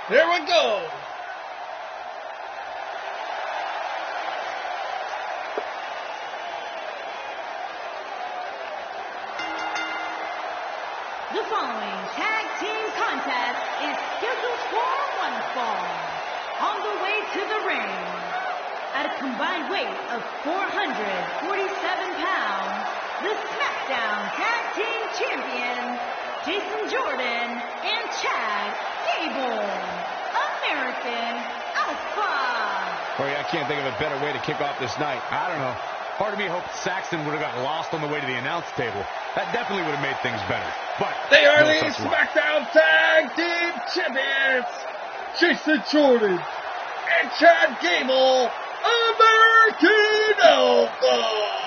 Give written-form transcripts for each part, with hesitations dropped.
Here we go. The following tag team contest is scheduled for one fall. On the way to the ring, at a combined weight of 447 pounds, the SmackDown Tag Team Champions, Jason Jordan and Chad Gable, American Alpha. Corey, I can't think of a better way to kick off this night. I don't know. Part of me hoped Saxton would have gotten lost on the way to the announce table. That definitely would have made things better. But they are no the such luck. SmackDown Tag Team Champions, Jason Jordan and Chad Gable, American Alpha.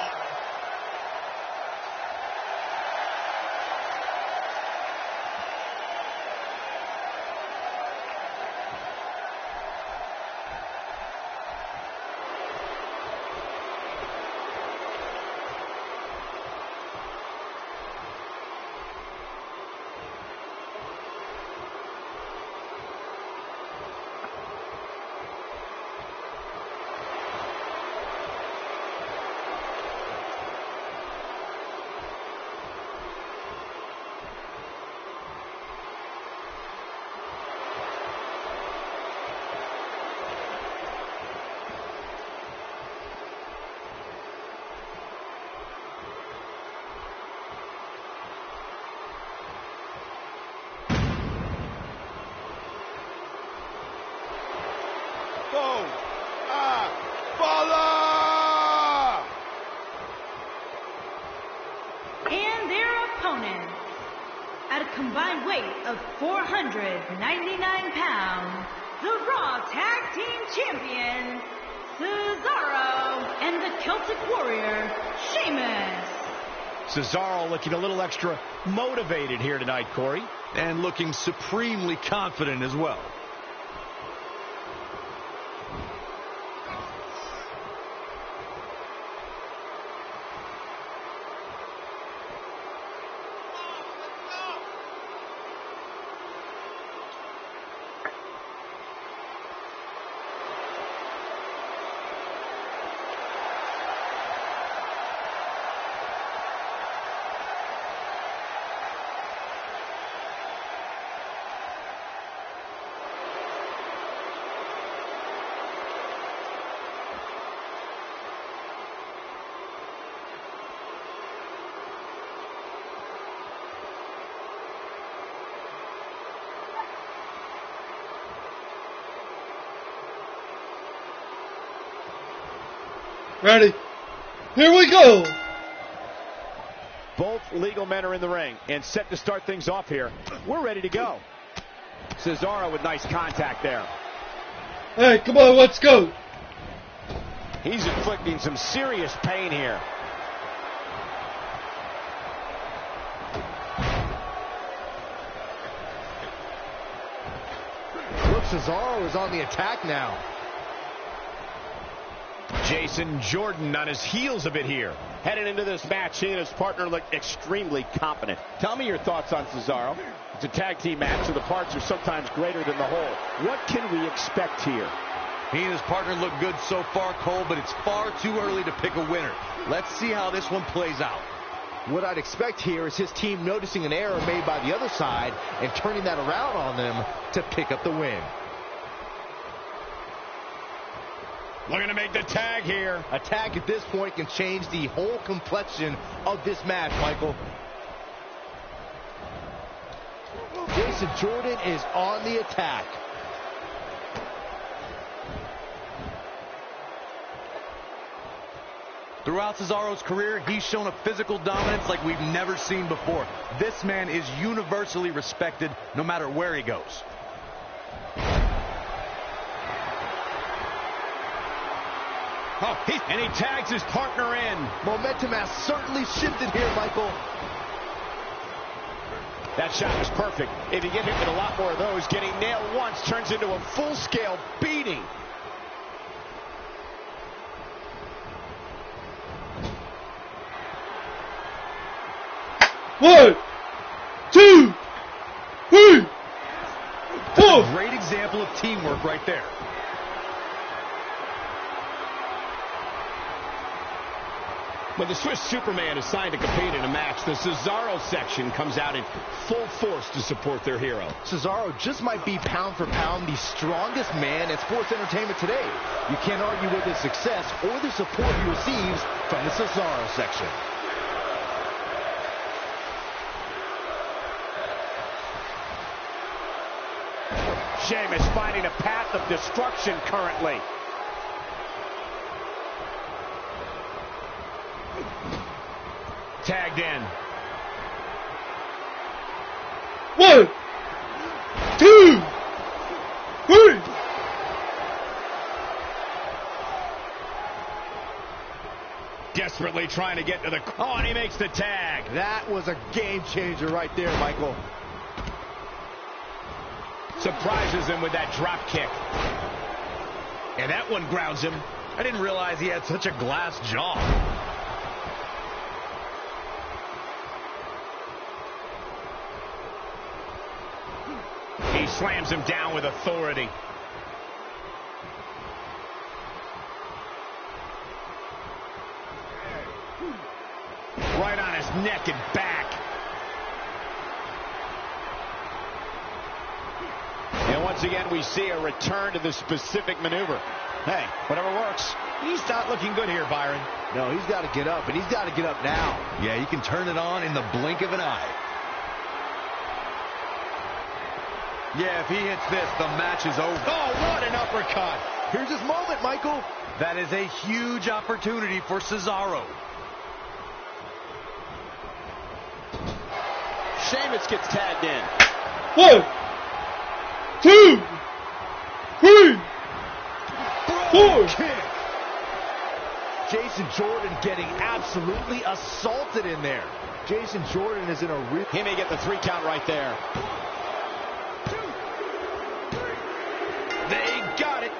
And their opponents, at a combined weight of 499 pounds, the Raw Tag Team Champions, Cesaro and the Celtic Warrior, Sheamus. Cesaro looking a little extra motivated here tonight, Corey, and looking supremely confident as well. Ready? Here we go! Both legal men are in the ring and set to start things off here. We're ready to go. Cesaro with nice contact there. Hey, come on, let's go! He's inflicting some serious pain here. Look, Cesaro is on the attack now. Jason Jordan on his heels a bit here. Heading into this match, he and his partner look extremely confident. Tell me your thoughts on Cesaro. It's a tag team match, so the parts are sometimes greater than the whole. What can we expect here? He and his partner look good so far, Cole, but it's far too early to pick a winner. Let's see how this one plays out. What I'd expect here is his team noticing an error made by the other side and turning that around on them to pick up the win. Looking to make the tag here. A tag at this point can change the whole complexion of this match, Michael. Jason Jordan is on the attack. Throughout Cesaro's career, he's shown a physical dominance like we've never seen before. This man is universally respected no matter where he goes. Oh, and he tags his partner in. Momentum has certainly shifted here, Michael. That shot was perfect. If you get hit with a lot more of those, getting nailed once turns into a full-scale beating. One, two, three, four. Great example example of teamwork right there. When the Swiss Superman is signed to compete in a match, the Cesaro section comes out in full force to support their hero. Cesaro just might be pound for pound the strongest man in sports entertainment today. You can't argue with his success or the support he receives from the Cesaro section. Sheamus finding a path of destruction currently. Tagged in. 1, 2, 3. Desperately trying to get to the... Oh, and he makes the tag. That was a game changer right there, Michael. Surprises him with that drop kick. And that one grounds him. I didn't realize he had such a glass jaw. He slams him down with authority. Right on his neck and back. And once again, we see a return to the specific maneuver. Hey, whatever works. He's not looking good here, Byron. No, he's got to get up, and he's got to get up now. Yeah, he can turn it on in the blink of an eye. Yeah, if he hits this, the match is over. Oh, what an uppercut. Here's his moment, Michael. That is a huge opportunity for Cesaro. Sheamus gets tagged in. 1, 2, 3, 4. Kick. Jason Jordan getting absolutely assaulted in there. Jason Jordan is in a real... He may get the 3 count right there. They got it.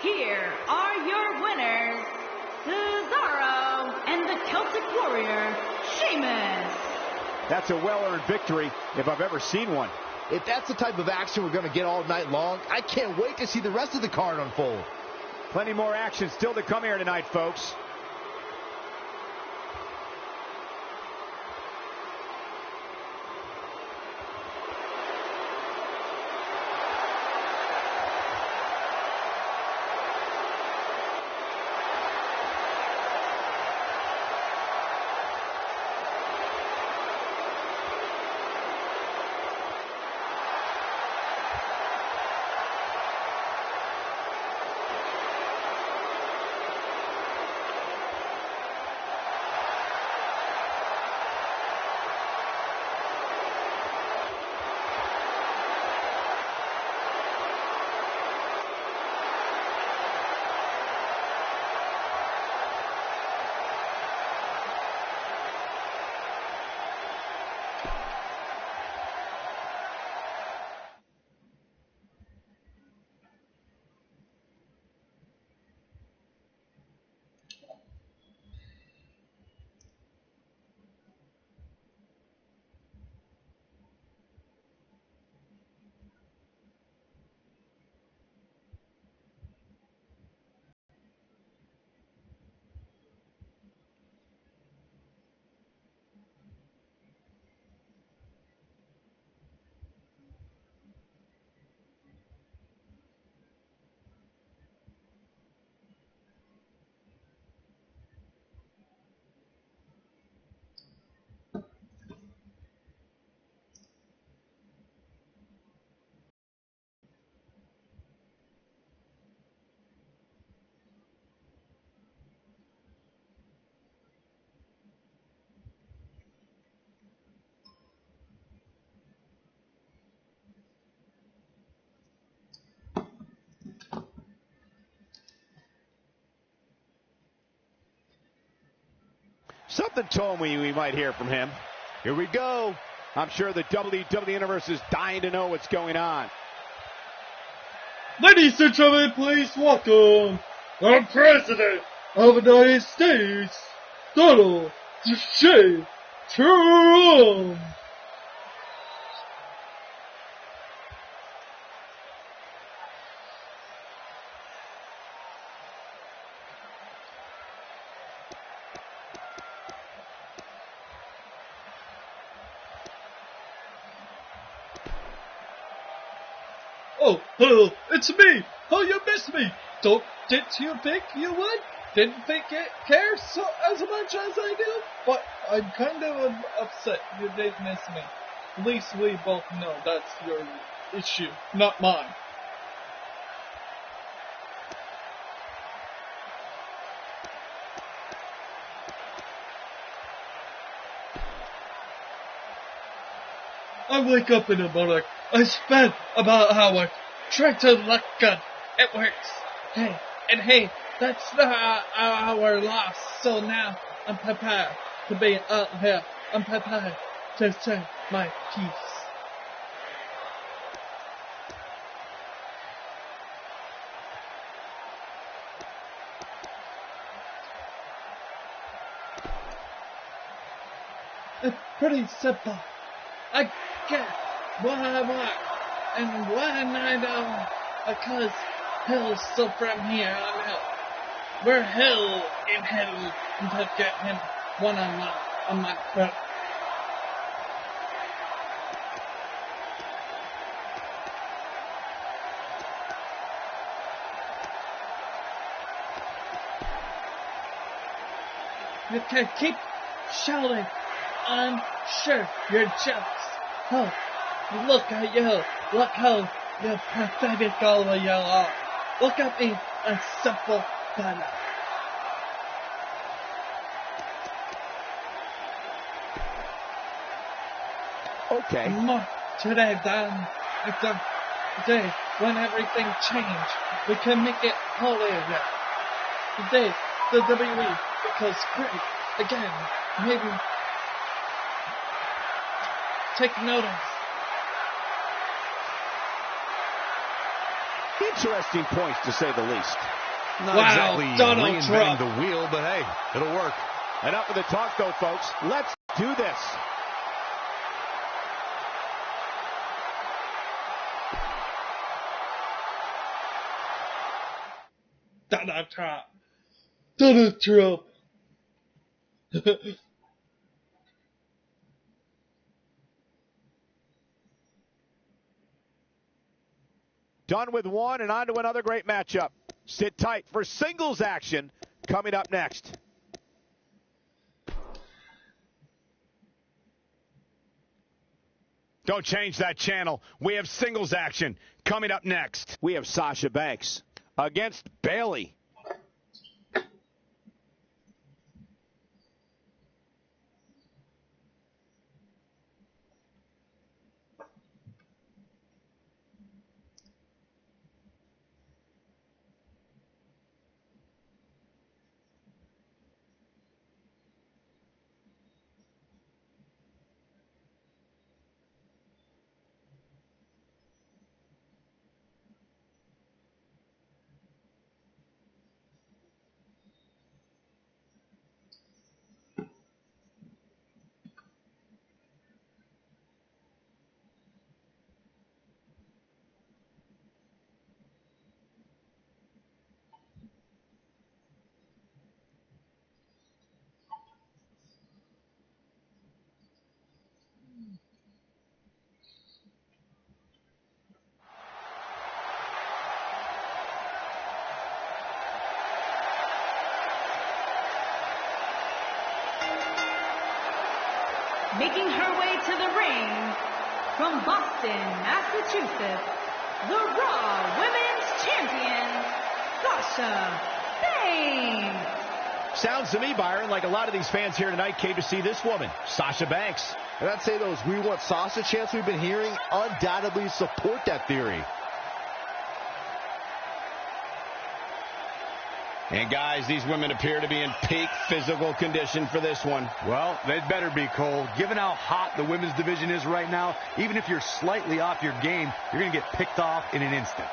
Here are your winners, Cesaro and the Celtic Warrior, Sheamus. That's a well-earned victory if I've ever seen one. If that's the type of action we're going to get all night long, I can't wait to see the rest of the card unfold. Plenty more action still to come here tonight, folks. Something told me we might hear from him. Here we go. I'm sure the WWE Universe is dying to know what's going on. Ladies and gentlemen, please welcome the President of the United States, Donald J. Trump. Oh, hello, it's me. Oh, you missed me. Didn't you think you would? Didn't think it cares so as much as I do? But I'm kind of upset you did miss me. At least we both know that's your issue, not mine. I wake up in the morning, I spend about an hour trying to look good. It works. Hey, that's not our loss. So now I'm prepared to be out here. I'm prepared to say my piece. It's pretty simple. I get what I want and when I know, because Hill's still from here on out. We're Hill in Hill to get him one-on-one on my front. You can keep shouting. I'm sure you're jealous. Oh, look at you. Look how you pathetic all of you are. Look at me, a simple fella. Okay. More today than the day when everything changed. We can make it holy again. Today, the WWE becomes great again. Maybe take notice. Interesting points, to say the least. Not Wow, exactly Donald reinventing Trump. the wheel, but hey, it'll work. Enough of the talk, though, folks. Let's do this. Donald Trump. Donald Trump. Done with one and on to another great matchup. Sit tight for singles action coming up next. Don't change that channel. We have singles action coming up next. We have Sasha Banks against Bayley. Making her way to the ring from Boston, Massachusetts, the Raw Women's Champion, Sasha Banks. Sounds to me, Byron, like a lot of these fans here tonight came to see this woman, Sasha Banks. And I'd say those "we want Sasha" chants we've been hearing undoubtedly support that theory. And guys, these women appear to be in peak physical condition for this one. Well, they'd better be, Cole. Given how hot the women's division is right now, even if you're slightly off your game, you're going to get picked off in an instant.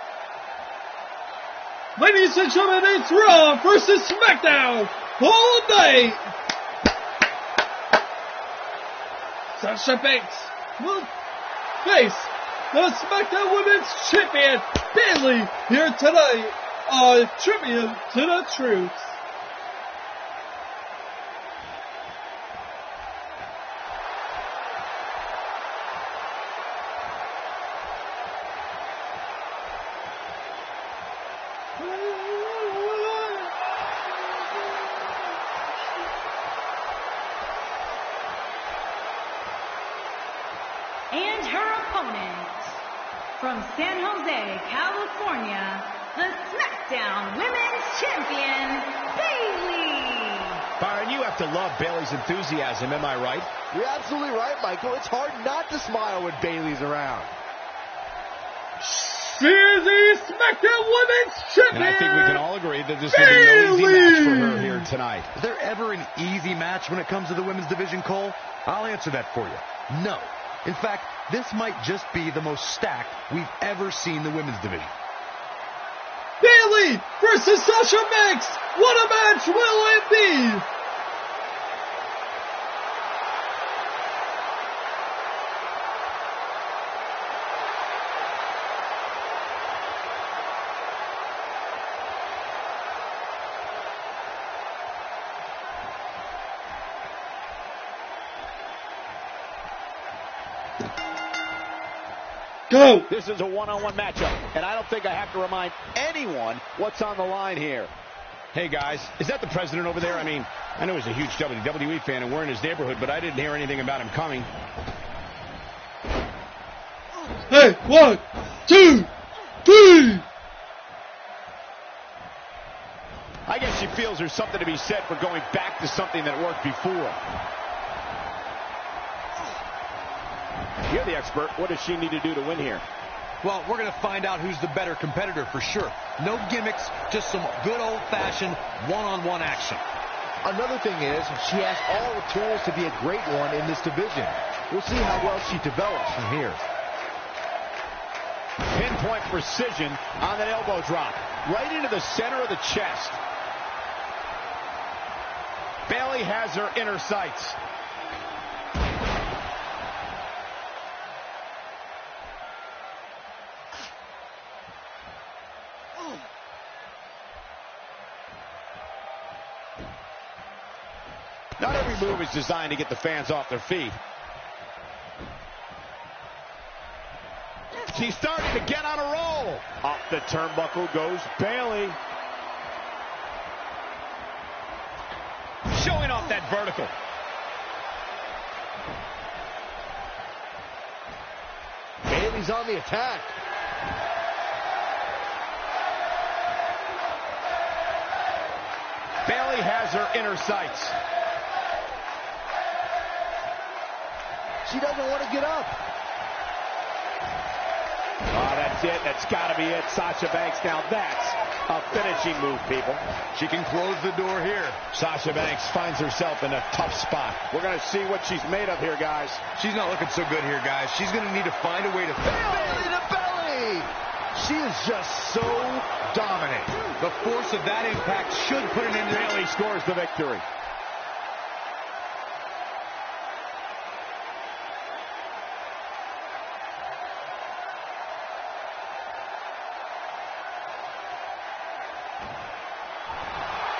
Ladies and gentlemen, it's Raw versus SmackDown all night. Sasha Banks will face the SmackDown Women's Champion, Bayley, here tonight on Tribute to the Truths. And her opponent, from San Jose, California, the SmackDown Women's Champion, Bayley. Byron, you have to love Bayley's enthusiasm, am I right? You're absolutely right, Michael. It's hard not to smile when Bayley's around. She is the SmackDown Women's Champion. And I think we can all agree that this will be no easy match for her here tonight. Is there ever an easy match when it comes to the women's division, Cole? I'll answer that for you. No. In fact, this might just be the most stacked we've ever seen the women's division. Bayley versus Sasha Banks. What a match will it be? Go! This is a one-on-one matchup, and I don't think I have to remind anyone what's on the line here. Hey, guys, is that the president over there? I mean, I know he's a huge WWE fan, and we're in his neighborhood, but I didn't hear anything about him coming. Hey, 1, 2, 3! I guess she feels there's something to be said for going back to something that worked before. You're the expert. What does she need to do to win here? Well, we're going to find out who's the better competitor for sure. No gimmicks, just some good old-fashioned one-on-one action. Another thing is, she has all the tools to be a great one in this division. We'll see how well she develops from here. Pinpoint precision on that elbow drop. Right into the center of the chest. Bayley has her inner sights. Not every move is designed to get the fans off their feet. She's starting to get on a roll. Off the turnbuckle goes Bayley. Showing off that vertical. Bayley's on the attack. Bayley has her inner sights. She doesn't want to get up. Oh, that's it. That's got to be it. Sasha Banks. Now that's a finishing move, people. She can close the door here. Sasha Banks finds herself in a tough spot. We're going to see what she's made of here, guys. She's not looking so good here, guys. She's going to need to find a way to... Bayley to belly! She is just so dominant. The force of that impact should put an end to... Bayley scores the victory.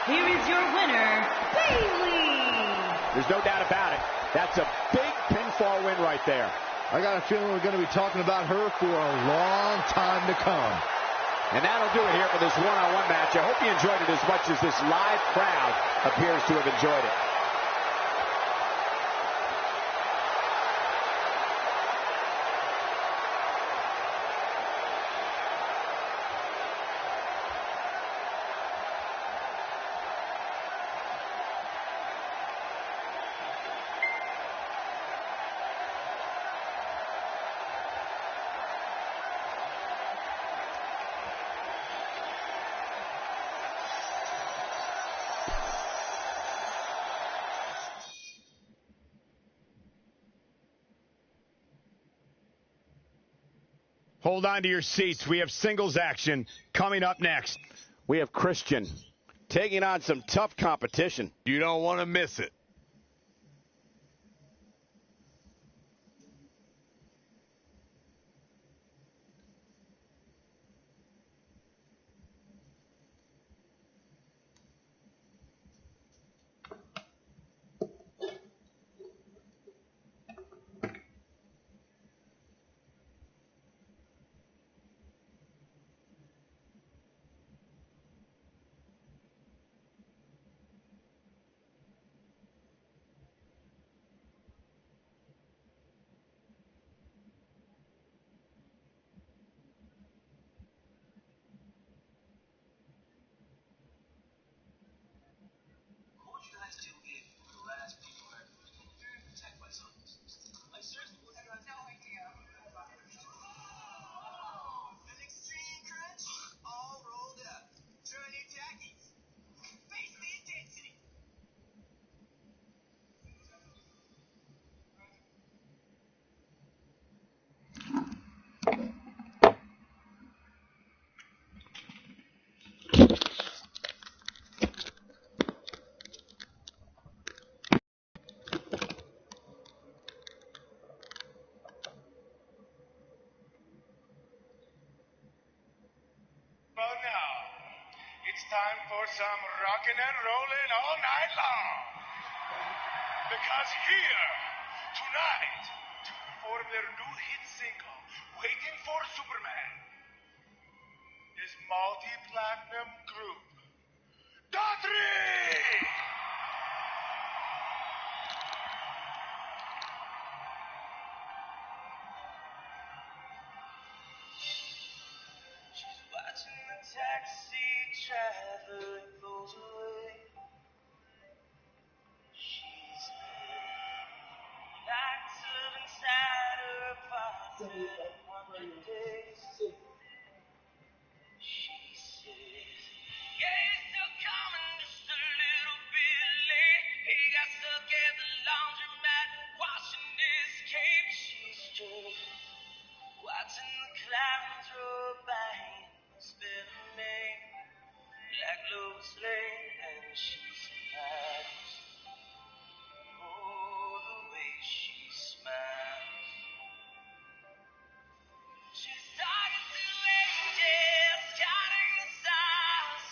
Here is your winner, Bayley. There's no doubt about it. That's a big pinfall win right there. I got a feeling we're going to be talking about her for a long time to come. And that'll do it here for this one-on-one match. I hope you enjoyed it as much as this live crowd appears to have enjoyed it. Hold on to your seats. We have singles action coming up next. We have Christian taking on some tough competition. You don't want to miss it. Well, now, it's time for some rocking and rolling all night long. Because here, tonight, to perform their new hit single, Waiting for Superman, is multi-platinum group, Daughtry! Watching the taxi driver goes away. She's locked up inside her apartment 100 days. She says, yeah, he's still coming just a little bit late. He got stuck at the laundromat washing his cape. She's just watching the clouds roll by and spell me like Lois Lane, and she smiles. Oh, the way she smiles. She's talking to angels, counting the stars,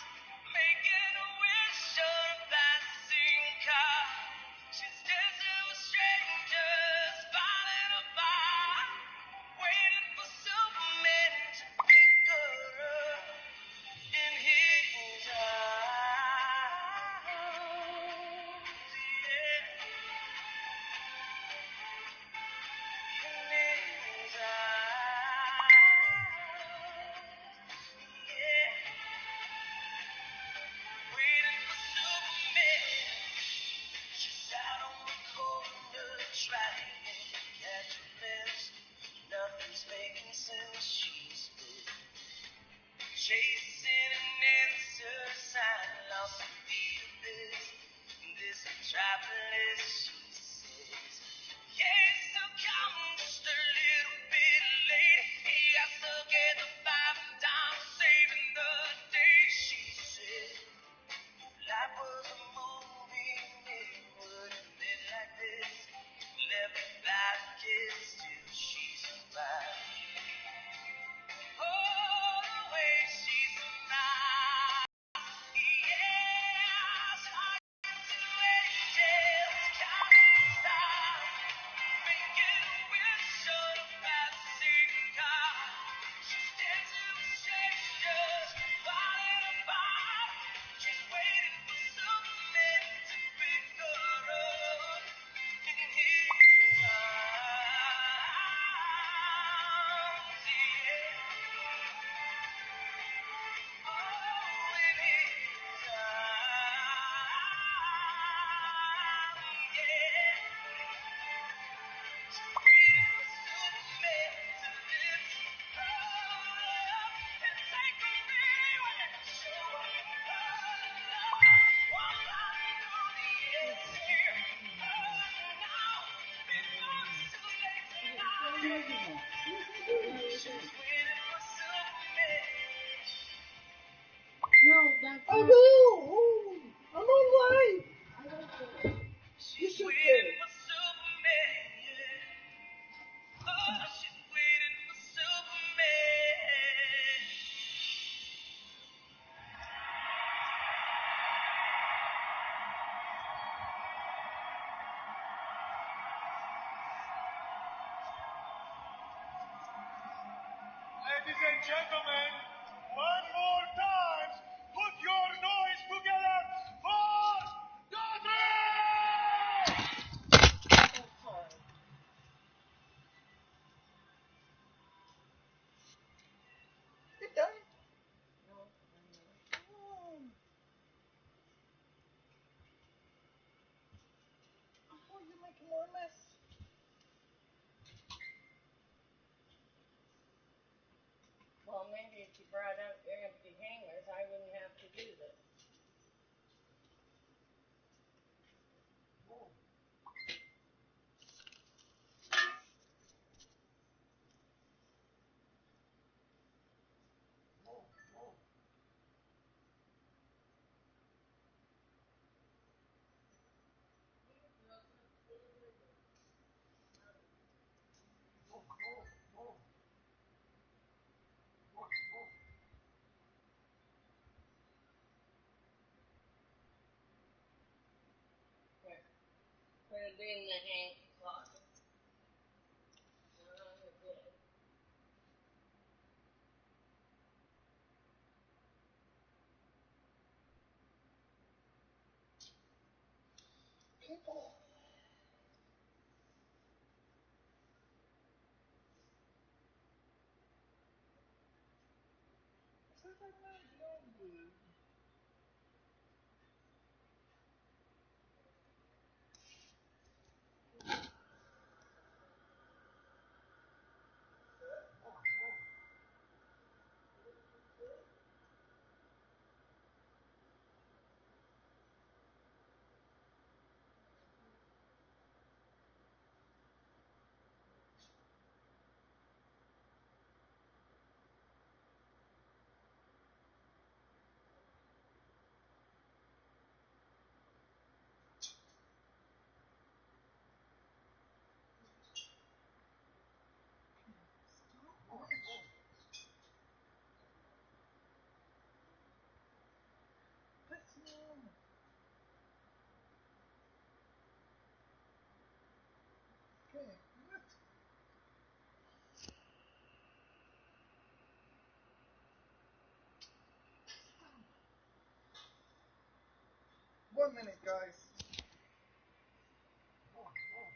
making a wish on a passing car. She's dancing with strangers, finding a bar, waiting for Superman to pick her up in his arms. Yeah. Nothing's making sense. She's been chasing an answer sign, lost in the abyss. This metropolis, she says. Yeah, it's still coming just a little bit late. He got stuck at the five and dime, saving the day. She said, life was a movie, it would have been like this. Left without a kiss till she survived. Oh, the way she smiles. Yeah, talking to angels, counting stars, making a wish on a passing car. She's dancing with strangers, falling apart. She's waiting for Superman to pick her up in his arms. No. I know! I'm alright! She's waiting for Superman. Oh, she's waiting for Superman. Ladies and gentlemen, one more time, put your noise together for Dodger! You done? Oh, you're making more mess. Well, maybe if you brought out your empty hangers, I wouldn't have to do this. Here, put it in the hang closet. Not on your bed. People. Okay, what? 1 minute, guys. Okay.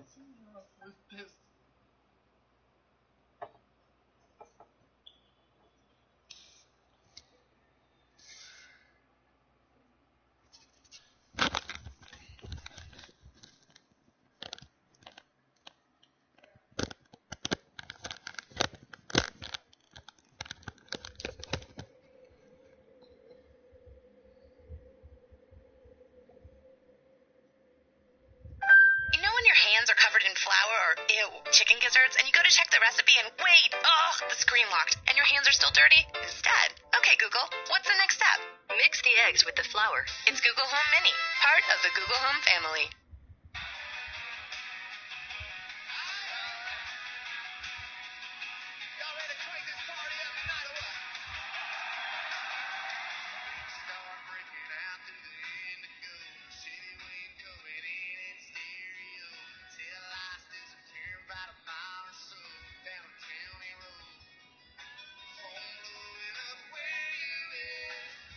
What's wrong with this? You know when your hands are covered in flour or, ew, chicken gizzards, and you go to check the recipe and wait, the screen locked, and your hands are still dirty? Instead, okay, Google, what's the next step? Mix the eggs with the flour. It's Google Home Mini, part of the Google Home family. Y'all ready to crank this party up tonight or what? Start breaking out through the indigo. City wind coming in stereo. Till lights disappear about a mile or so down a county road. Phone blowing up, where you at?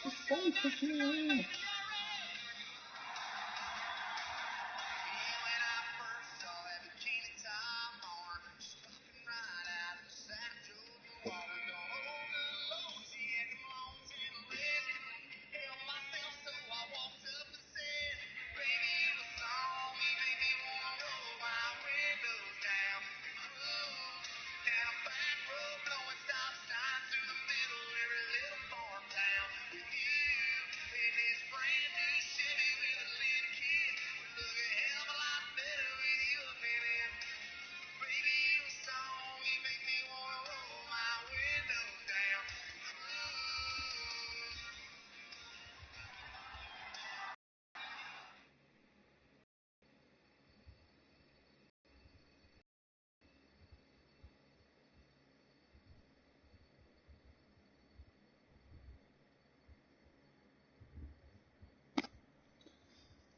This song puts me around.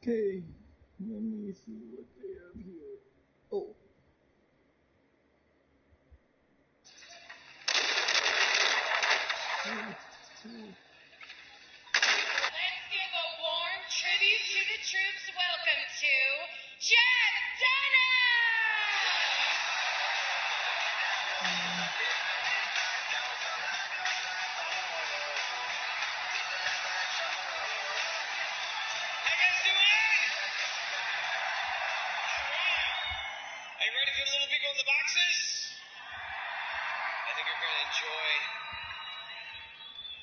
Okay, let me see what they have here. Oh. Let's give a warm tribute to the troops. Welcome to Jeff How you guys doing? Are you ready for the little people in the boxes? I think you're going to enjoy.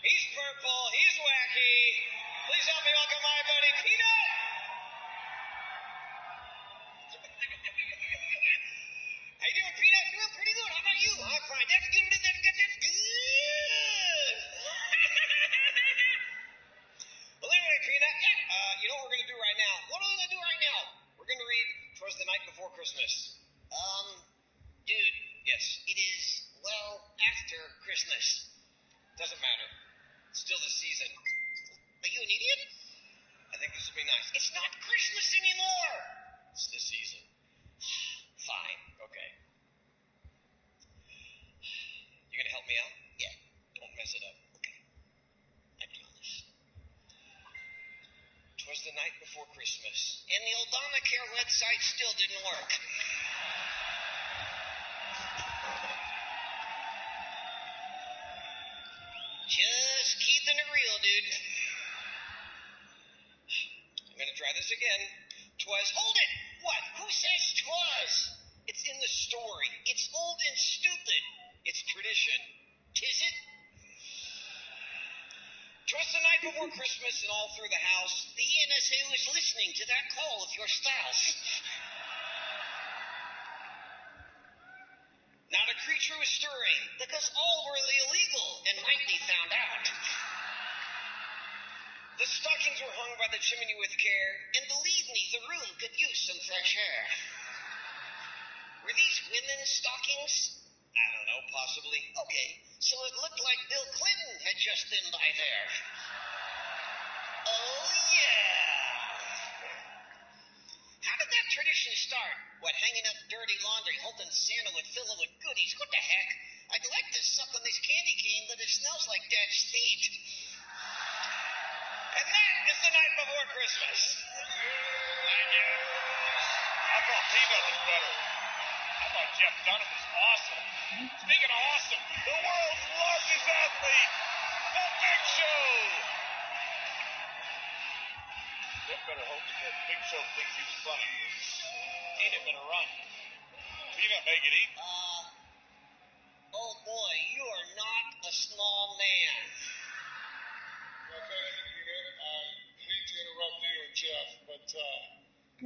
He's purple. He's wacky. Please help me welcome my buddy Peanut. How you doing, Peanut? Doing pretty good. How about you? I'm fine. That's good. That's good. Well, anyway, Peanut, you know what we're going to do right now? What are we going to do right now? We're going to read 'Twas the Night Before Christmas. Dude, Yes. it is well after Christmas. Doesn't matter. It's still the season. Are you an idiot? I think this will be nice. It's not Christmas anymore. It's the season. Fine. Okay. You going to help me out? Yeah. Don't mess it up. Okay. I promise. 'Twas the night before Christmas. And the Obamacare website still didn't work. Just keeping it real, dude. I'm going to try this again. 'Twas. Hold it! What? Who says 'twas? It's in the story. It's old and stupid. It's tradition. Tis it? 'Twas the night before Christmas, and all through the house. The NSA was listening to that call of your spouse. Not a creature was stirring. Because all were illegal and might be found out. The stockings were hung by the chimney with care. And believe me, the room could use some fresh air. Were these women's stockings? I don't know, possibly. Okay, so it looked like Bill Clinton had just been by there. Oh, yeah. How did that tradition start? What, hanging up dirty laundry, hoping Santa would fill it with goodies? What the heck? I'd like to suck on this candy cane, but it smells like Dad's feet. And that is the night before Christmas. Thank you. I thought Peanut was better. I thought Jeff Dunham was awesome. Speaking of awesome, the world's largest athlete, The Big Show. Jeff better hope that Big Show thinks he's funny. Peanut better run. Peanut, make it eat. Oh boy, you are not a small man. Well, thank you, Peanut. I hate to interrupt you and Jeff, but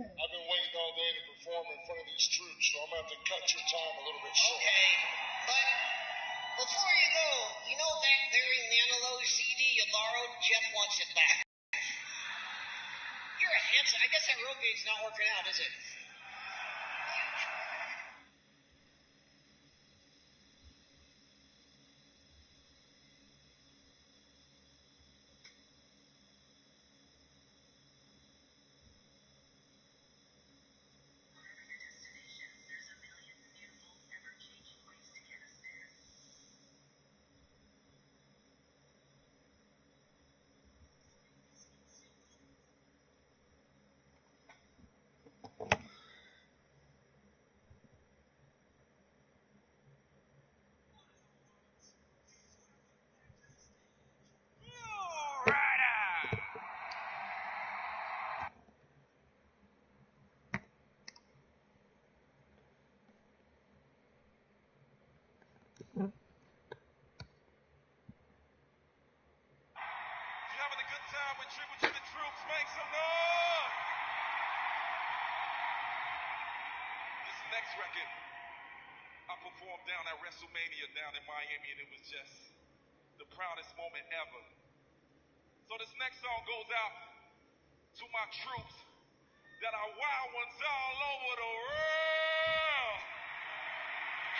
I've been waiting all day to perform in front of these troops, so I'm going to have to cut your time a little bit short. Okay, but Barry Manilow CD you borrowed? Jeff wants it back. You're a handsome. I guess that Rogate's not working out, is it? Tribute to the troops, make some noise! This next record, I performed down at WrestleMania down in Miami, and it was just the proudest moment ever. So this next song goes out to my troops that are wild ones all over the world.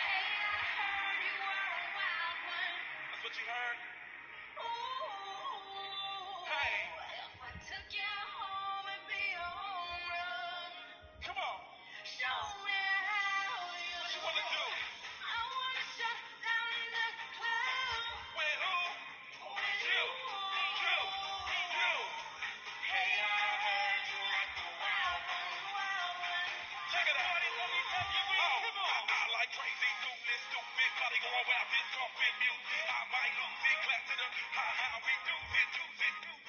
Hey, I heard you are a wild one. That's what you heard? Ooh. Hey. If I took you home, it'd be a home run. Come on. Show me how you What you wanna do? I wanna shut down the club. With who? With You. Hey, I heard you like the wild one, wild one. Check it out. I like crazy, stupid, body going wild, this coffin mute. I might lose it, clap to the how we do it.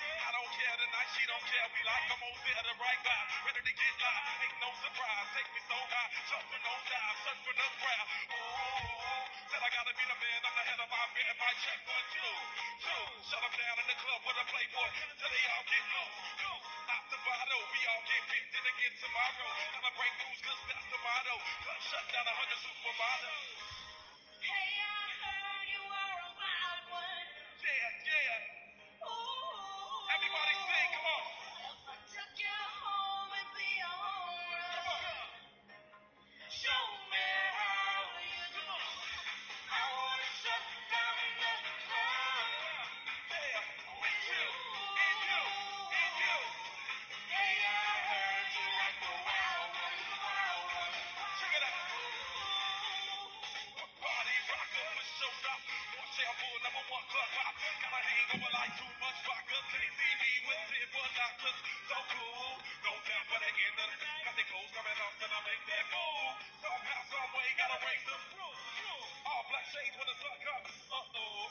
I don't care tonight, she don't care. We like them over there, the right vibe, ready to get live. Ain't no surprise, take me so high, jump for no dive, search for the crowd. Ooh, said I gotta be the man, I'm the head of my band. My check 1, 2. Shut them down in the club with a playboy till they all get loose. Out the bottle, we all get picked in again tomorrow. Gotta break news, cause that's the motto. Club shut down 100 supermodels. Hey, I heard you are a wild one. Yeah. Ooh. Everybody sing, come on. If I took you home, it'd be a home run. Come on. Show me how you do. I wanna shut down the club. Yeah, with you, and you. Hey, I heard you like the wild one, wild one. Check it out. Party rocker, for showstop. One shampoo, #1 club pop. Got a hangover like too much vodka. Can't see me with 10 binoculars. So cool, no time for the end of the night. Got the clothes coming off, and I make that move. Somehow, some way, gotta raise the roof. All black shades when the sun comes.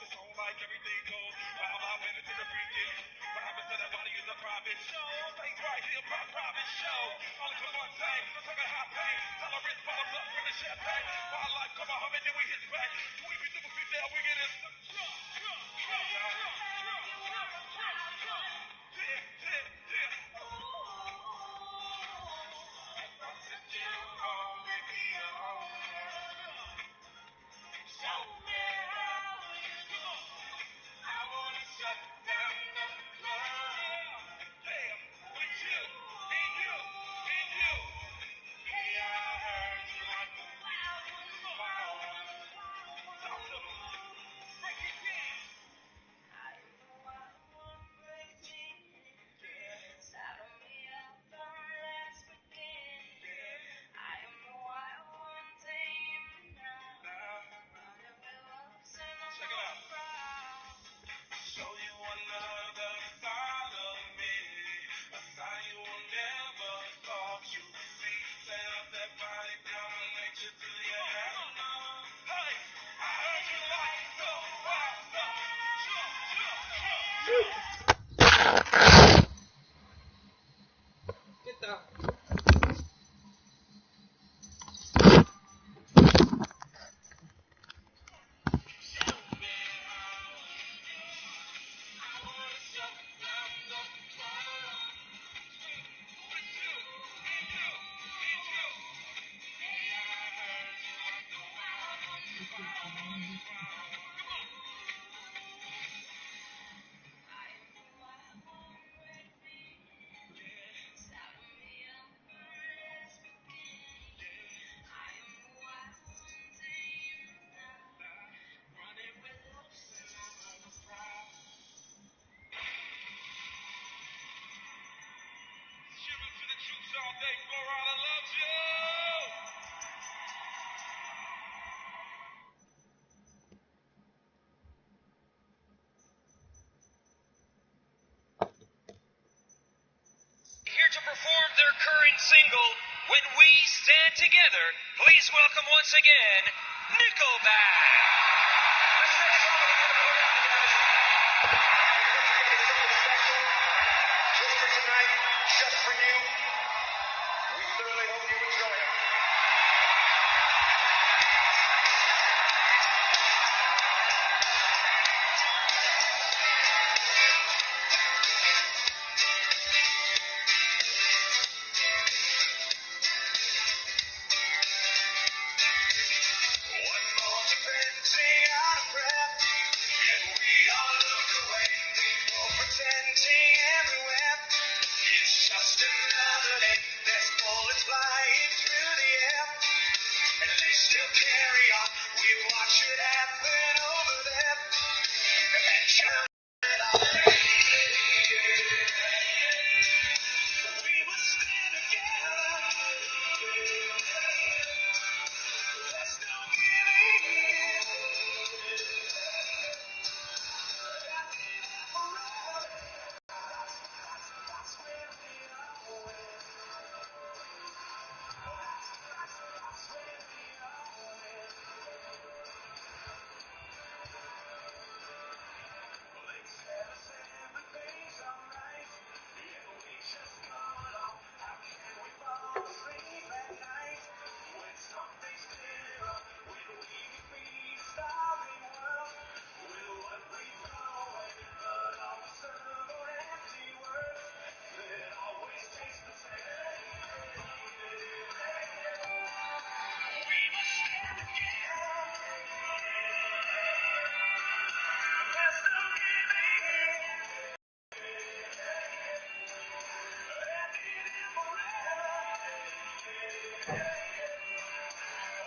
It's on like everything goes. While I'm headed to the freaking. What happens to that body is a private show. Stays right here, private show. Only for one time, took a hot pain. Tell her wrist bottoms up with the champagne. Wildlife, come on, hum it, then we hit back. Do we be super feet there, we get in some drunk. Hey, I heard you are a wild one. Yeah. Ooh. If I took you home, it'd be a home run. Show me how you do. I wanna shut down the club. Yeah, with you, and you. Hey, I heard you like the wild one, wild one. Talk to in single, When We Stand Together, please welcome once again, Nickelback. This next song we're going to put on, guys, we put together something special just for tonight, just for you. We thoroughly hope you enjoy it. One more depending out of breath, yet we all look away. People pretending everywhere. It's just another day. There's bullets flying through the air, and they still carry on. We watch it happen over there, and shout it out. We will stand together. There's no giving in. That's where we are. That's where we are. Well, they tell us everything's alright. Yeah, we just go along. How can we fall asleep at night when something's clearer? When we can be the starving world with what we throw away, but almost serve or empty words that always taste the same. We must stand together. There's no giving in.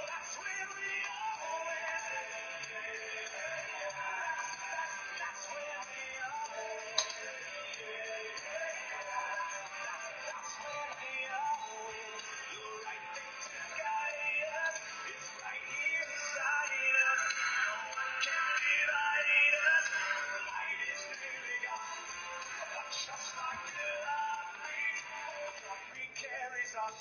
That's where we are. That's where we are. That's where we are. The right thing to guide us is right here inside us. No one can divide us. The light is nearly gone, but just like the light, heartbeat carries on.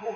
And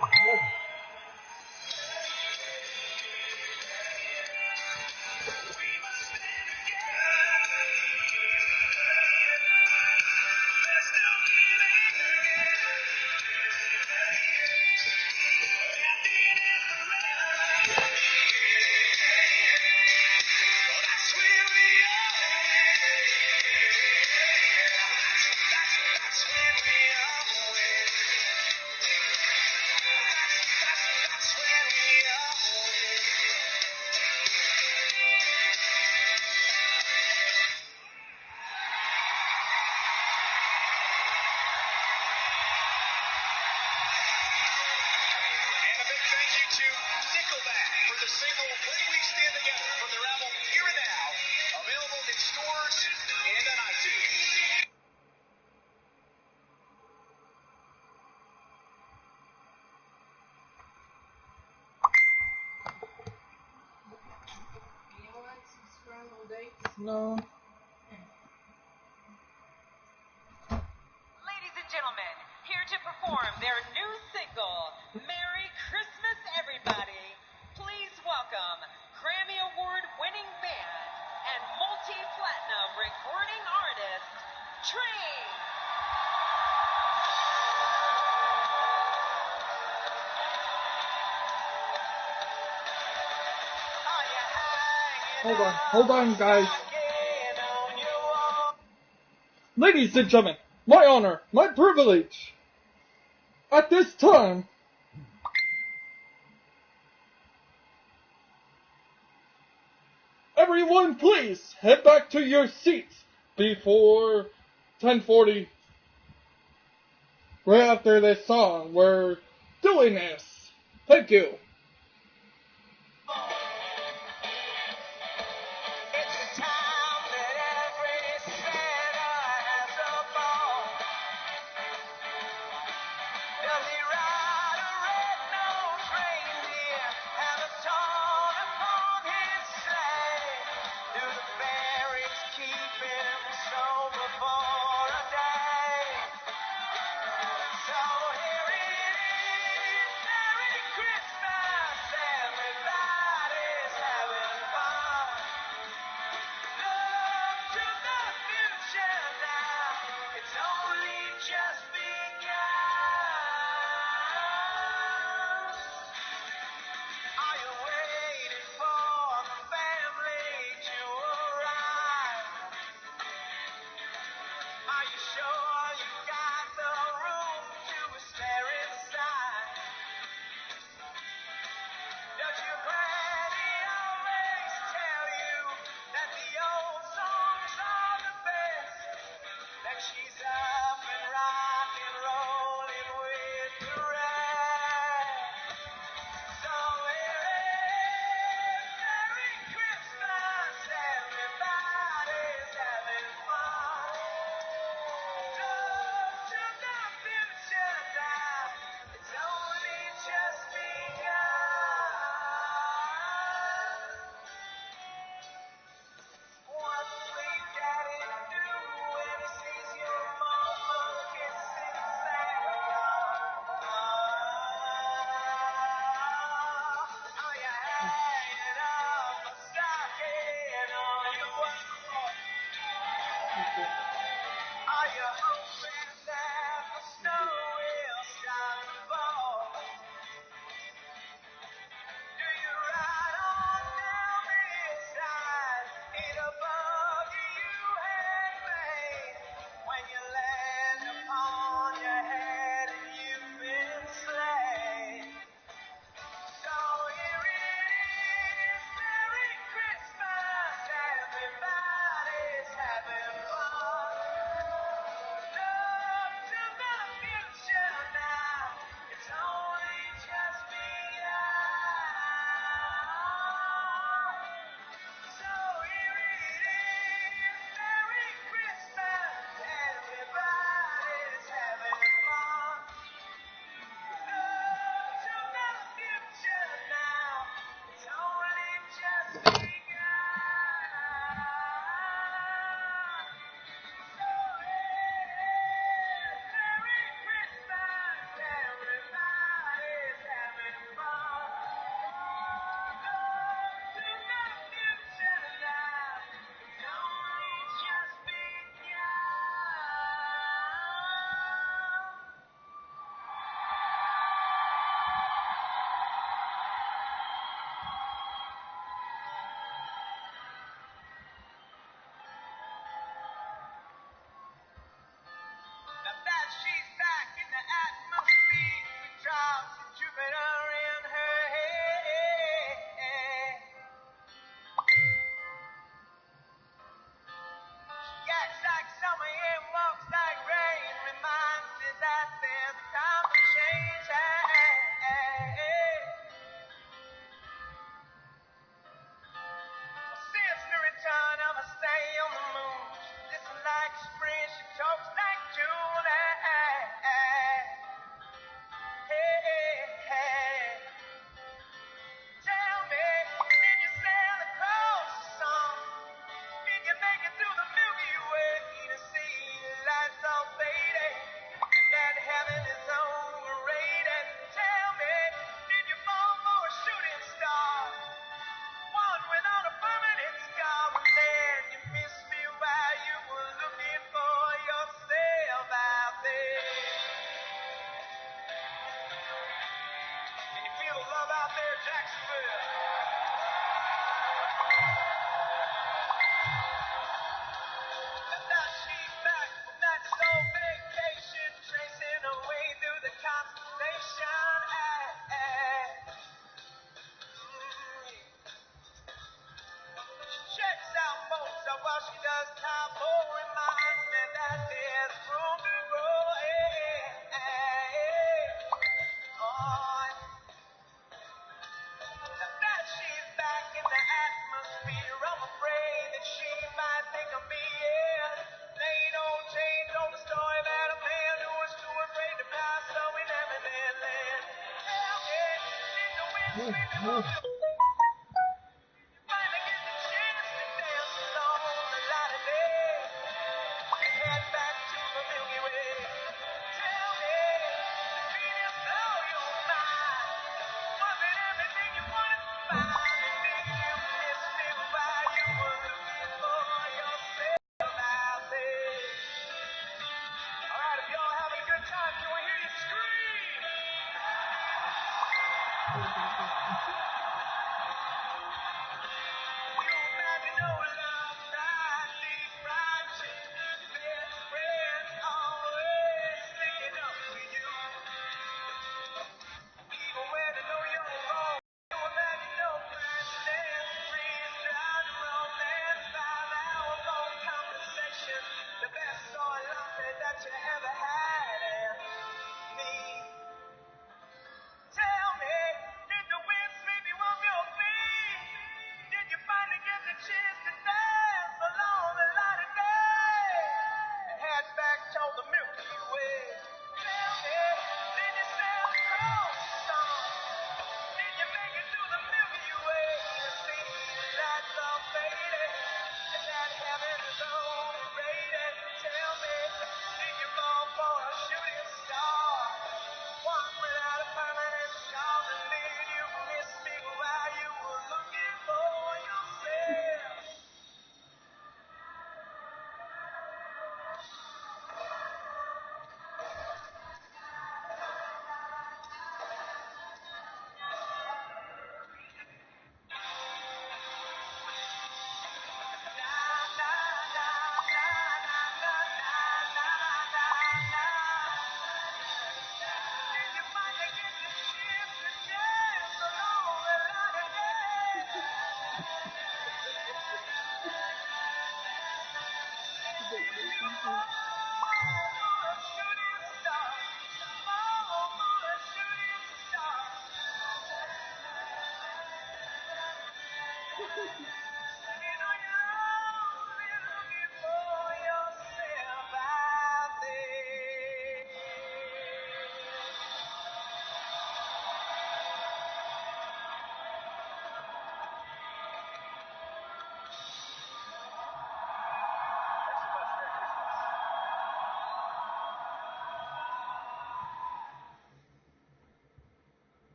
a big thank you to Nickelback for the single When We Stand Together from their album Here and Now, available in stores and on iTunes. You want some scrambled eggs? No. Ladies and gentlemen, here to perform their new single, Merry Christmas Everybody, please welcome Grammy Award-winning band and multi-platinum recording artist, Train. Hold on, guys. Ladies and gentlemen, my honor, my privilege. At this time, everyone please head back to your seats before 10:40. Right after this song, we're doing this. Thank you. Reindeer have a stone upon his sleigh.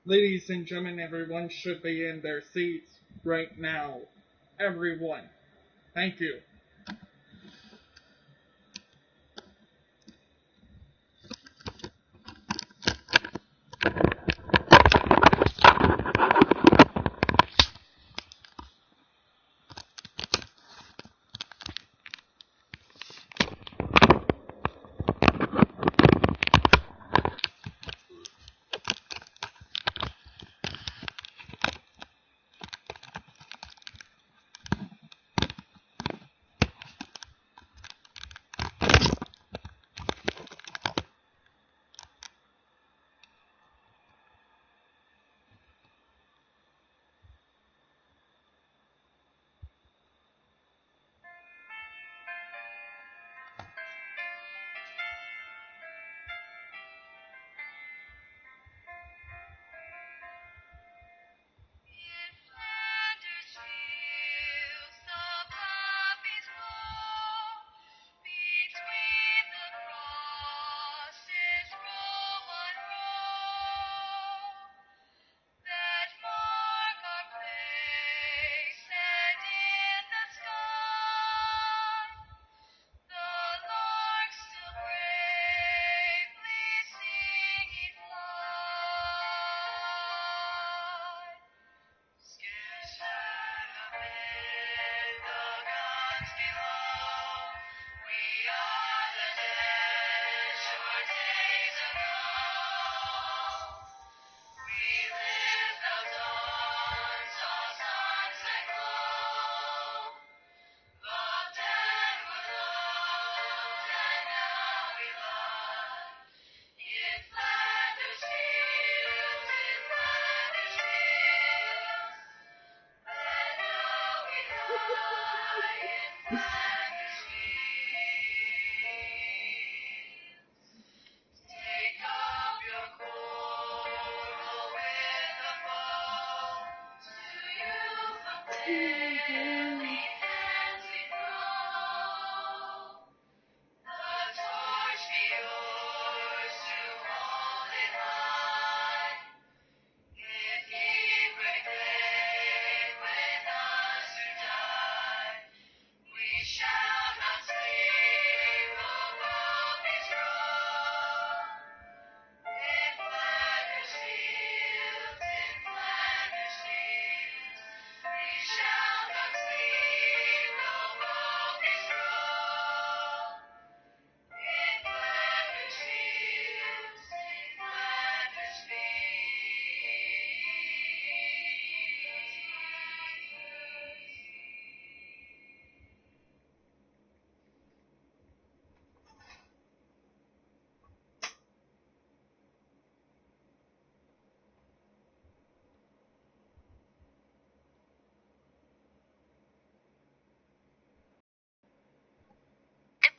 Ladies and gentlemen, everyone should be in their seats right now. Everyone. Thank you.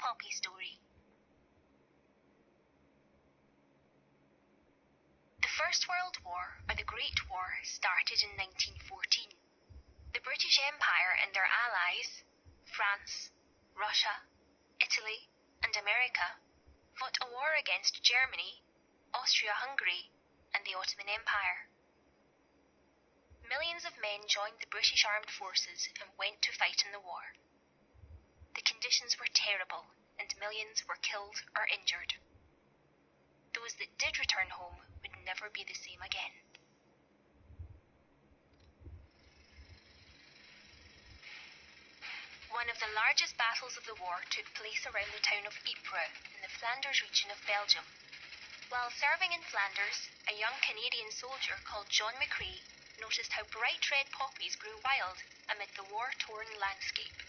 poppy story. The First World War, or the Great War, started in 1914. The British Empire and their allies, France, Russia, Italy, and America, fought a war against Germany, Austria-Hungary, and the Ottoman Empire. Millions of men joined the British armed forces and went to fight in the war. The conditions were terrible, and millions were killed or injured. Those that did return home would never be the same again. One of the largest battles of the war took place around the town of Ypres in the Flanders region of Belgium. While serving in Flanders, a young Canadian soldier called John McCrae noticed how bright red poppies grew wild amid the war-torn landscape.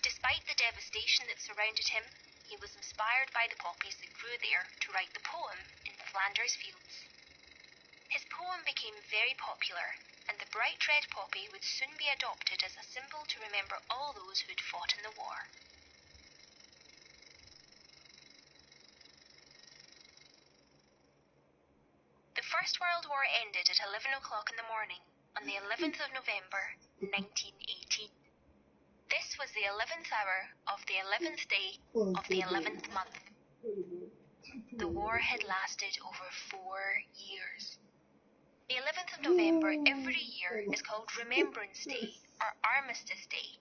Despite the devastation that surrounded him, he was inspired by the poppies that grew there to write the poem In Flanders Fields. His poem became very popular, and the bright red poppy would soon be adopted as a symbol to remember all those who had fought in the war. The First World War ended at 11 o'clock in the morning on the 11th of November, 1918. This was the 11th hour of the 11th day of the 11th month. The war had lasted over 4 years. The 11th of November every year is called Remembrance Day or Armistice Day.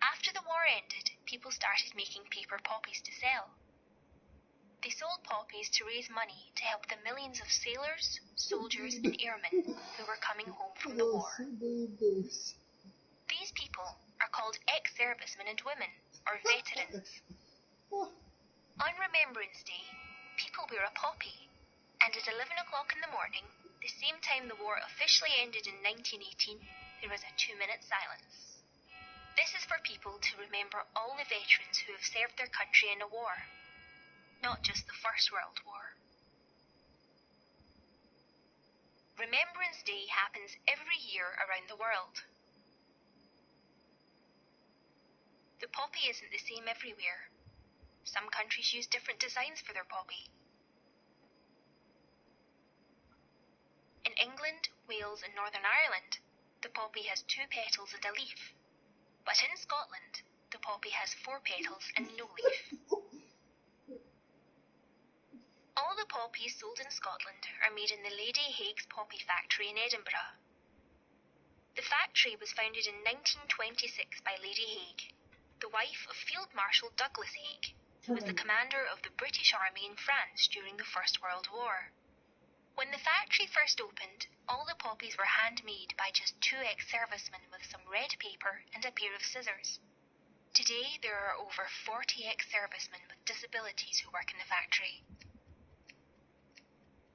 After the war ended, people started making paper poppies to sell. They sold poppies to raise money to help the millions of sailors, soldiers, and airmen who were coming home from the war. These people are called ex-servicemen and women, or veterans. On Remembrance Day, people wear a poppy, and at 11 o'clock in the morning, the same time the war officially ended in 1918, there was a 2-minute silence. This is for people to remember all the veterans who have served their country in a war, not just the First World War. Remembrance Day happens every year around the world. The poppy isn't the same everywhere. Some countries use different designs for their poppy. In England, Wales, and Northern Ireland, the poppy has 2 petals and a leaf. But in Scotland, the poppy has 4 petals and no leaf. All the poppies sold in Scotland are made in the Lady Haig's poppy factory in Edinburgh. The factory was founded in 1926 by Lady Haig, the wife of Field Marshal Douglas Haig, who was the commander of the British Army in France during the First World War. When the factory first opened, all the poppies were handmade by just 2 ex-servicemen with some red paper and a pair of scissors. Today, there are over 40 ex-servicemen with disabilities who work in the factory.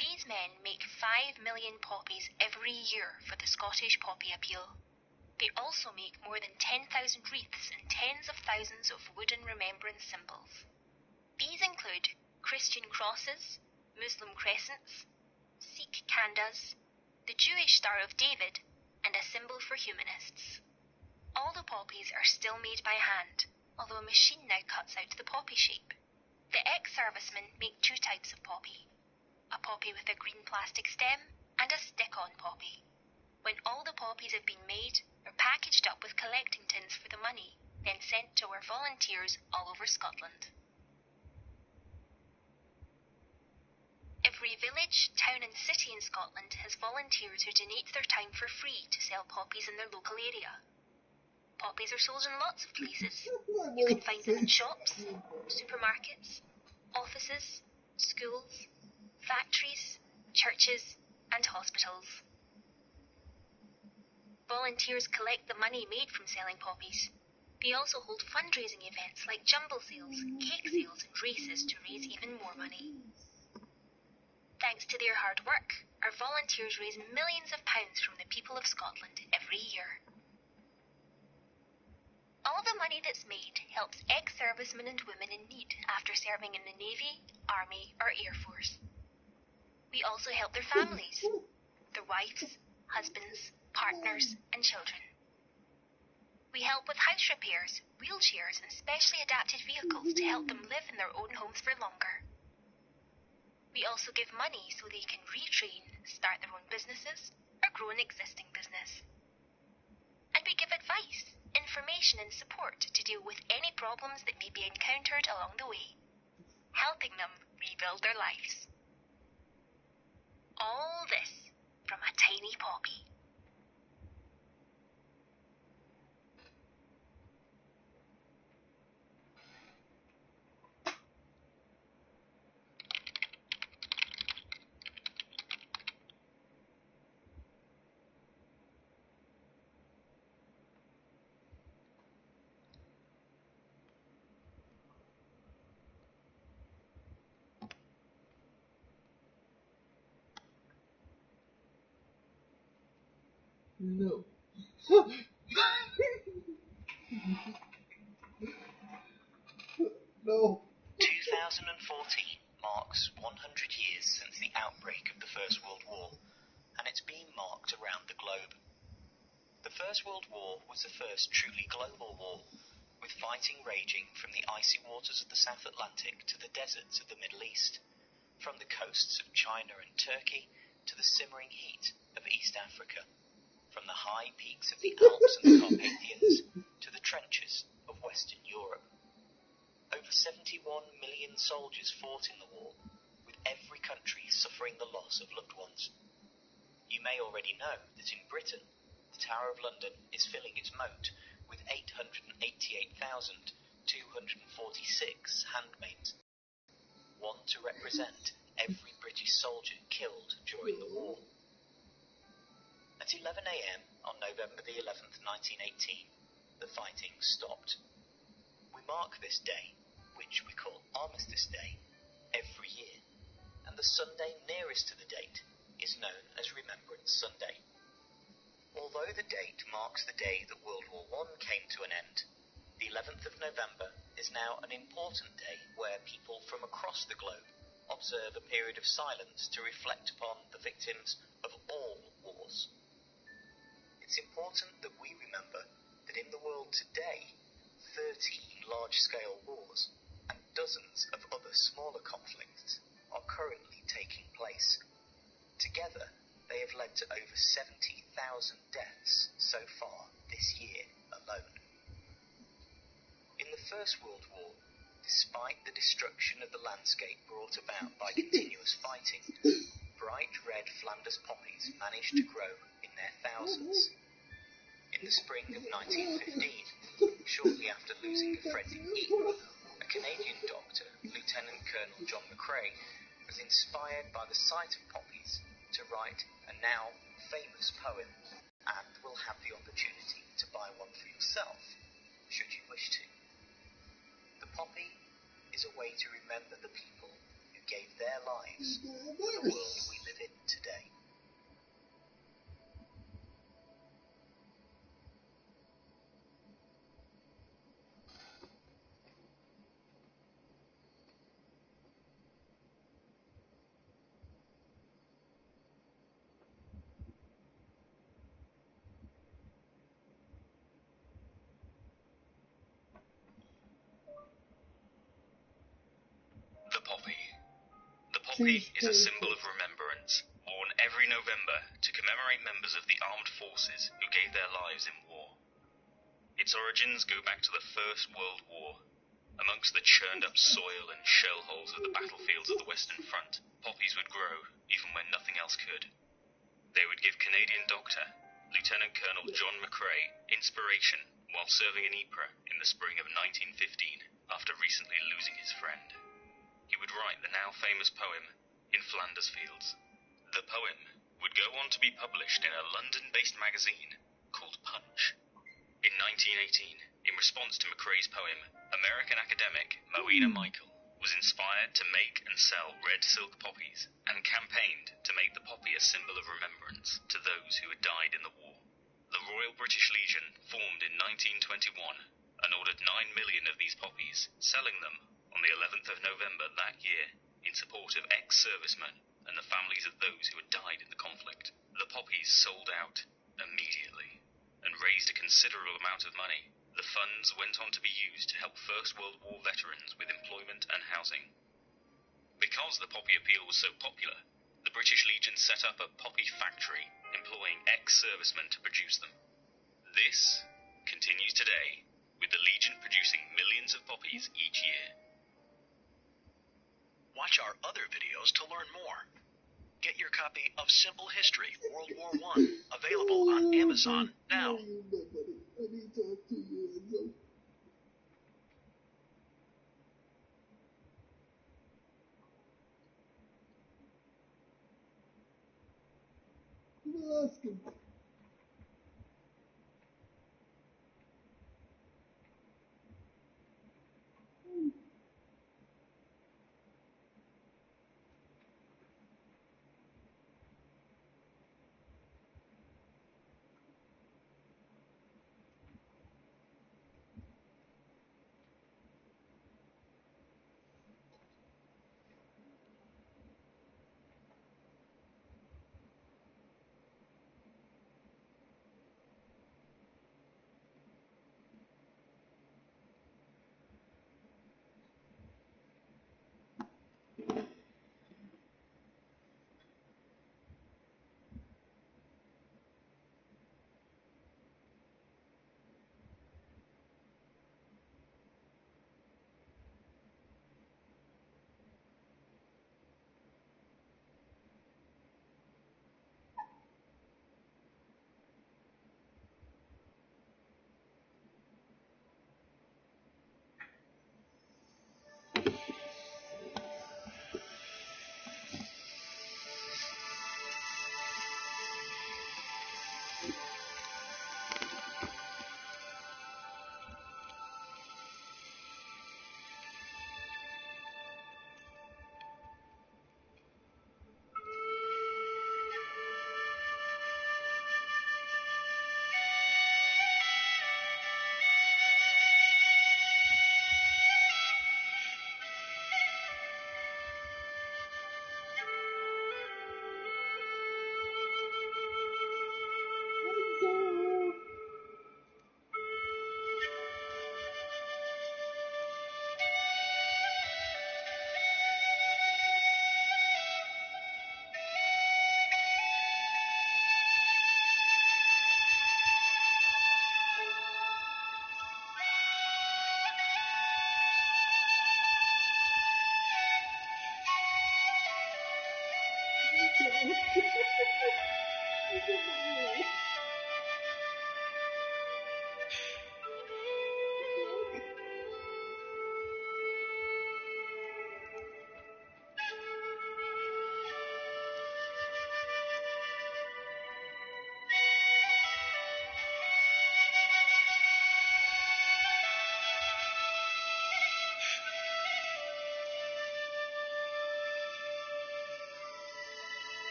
These men make 5 million poppies every year for the Scottish Poppy Appeal. They also make more than 10,000 wreaths and tens of thousands of wooden remembrance symbols. These include Christian crosses, Muslim crescents, Sikh kandas, the Jewish Star of David, and a symbol for humanists. All the poppies are still made by hand, although a machine now cuts out the poppy shape. The ex-servicemen make 2 types of poppy. A poppy with a green plastic stem, and a stick-on poppy. When all the poppies have been made, they're packaged up with collecting tins for the money, then sent to our volunteers all over Scotland. Every village, town and city in Scotland has volunteers who donate their time for free to sell poppies in their local area. Poppies are sold in lots of places. You can find them in shops, supermarkets, offices, schools, factories, churches, and hospitals. Volunteers collect the money made from selling poppies. They also hold fundraising events like jumble sales, cake sales, and races to raise even more money. Thanks to their hard work, our volunteers raise millions of pounds from the people of Scotland every year. All the money that's made helps ex-servicemen and women in need after serving in the Navy, Army, or Air Force. We also help their families, their wives, husbands, partners, and children. We help with house repairs, wheelchairs, and specially adapted vehicles to help them live in their own homes for longer. We also give money so they can retrain, start their own businesses, or grow an existing business. And we give advice, information, and support to deal with any problems that may be encountered along the way, helping them rebuild their lives. All this from a tiny poppy. No. No. 2014 marks 100 years since the outbreak of the First World War, and it's being marked around the globe. The First World War was the first truly global war, with fighting raging from the icy waters of the South Atlantic to the deserts of the Middle East, from the coasts of China and Turkey to the simmering heat of East Africa, from the high peaks of the Alps and the Carpathians to the trenches of Western Europe. Over 71 million soldiers fought in the war, with every country suffering the loss of loved ones. You may already know that in Britain, the Tower of London is filling its moat with 888,246 handmaids, one to represent every British soldier killed during the war. At 11 a.m. on November the 11th, 1918, the fighting stopped. We mark this day, which we call Armistice Day, every year, and the Sunday nearest to the date is known as Remembrance Sunday. Although the date marks the day that World War I came to an end, the 11th of November is now an important day where people from across the globe observe a period of silence to reflect upon the victims of all wars. It's important that we remember that in the world today, 13 large-scale wars and dozens of other smaller conflicts are currently taking place. Together, they have led to over 70,000 deaths so far this year alone. In the First World War, despite the destruction of the landscape brought about by continuous fighting, bright red Flanders poppies managed to grow in their thousands. In the spring of 1915, shortly after losing a friend in Ypres, a Canadian doctor, Lieutenant Colonel John McCrae, was inspired by the sight of poppies to write a now famous poem, and will have the opportunity to buy one for yourself, should you wish to. The poppy is a way to remember the people who gave their lives for the world we live in today. The poppy is a symbol of remembrance, worn every November to commemorate members of the armed forces who gave their lives in war. Its origins go back to the First World War. Amongst the churned-up soil and shell holes of the battlefields of the Western Front, poppies would grow even when nothing else could. They would give Canadian doctor, Lieutenant Colonel John McCrae, inspiration while serving in Ypres in the spring of 1915 after recently losing his friend. He would write the now famous poem, In Flanders Fields. The poem would go on to be published in a London-based magazine called Punch. In 1918, in response to McCrae's poem, American academic Moena Michael was inspired to make and sell red silk poppies and campaigned to make the poppy a symbol of remembrance to those who had died in the war. The Royal British Legion formed in 1921 and ordered 9 million of these poppies, selling them on the 11th of November that year in support of ex-servicemen and the families of those who had died in the conflict. The poppies sold out immediately, and raised a considerable amount of money. The funds went on to be used to help First World War veterans with employment and housing. Because the poppy appeal was so popular, the British Legion set up a poppy factory, employing ex-servicemen to produce them. This continues today, with the Legion producing millions of poppies each year. Watch our other videos to learn more. Get your copy of Simple History, World War I, available on Amazon now. I need to talk to you, Enzo. Ask him.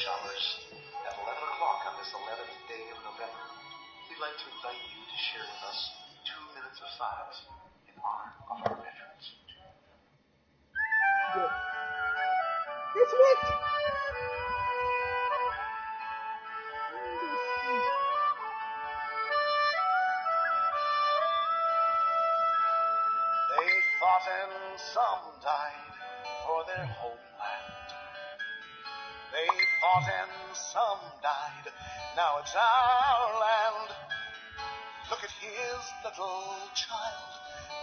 shoppers. At 11 o'clock on this 11th day of November, we'd like to invite you to share with us 2 minutes of silence in honor of our veterans. Guess what? and some died for their homeland. They fought and some died, now it's our land. Look at his little child,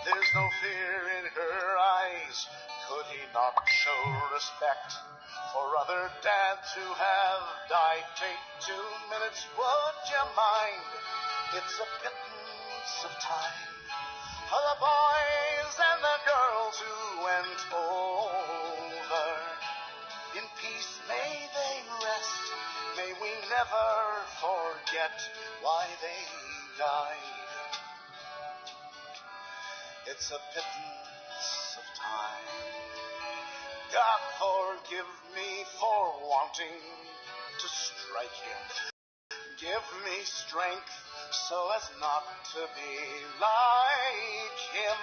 there's no fear in her eyes. Could he not show respect for other dads who have died? Take 2 minutes, would you mind? It's a pittance of time for the boys and the girls who went over. In peace may they rest, may we never forget why they died. It's a pittance of time. God forgive me for wanting to strike him. Give me strength so as not to be like him.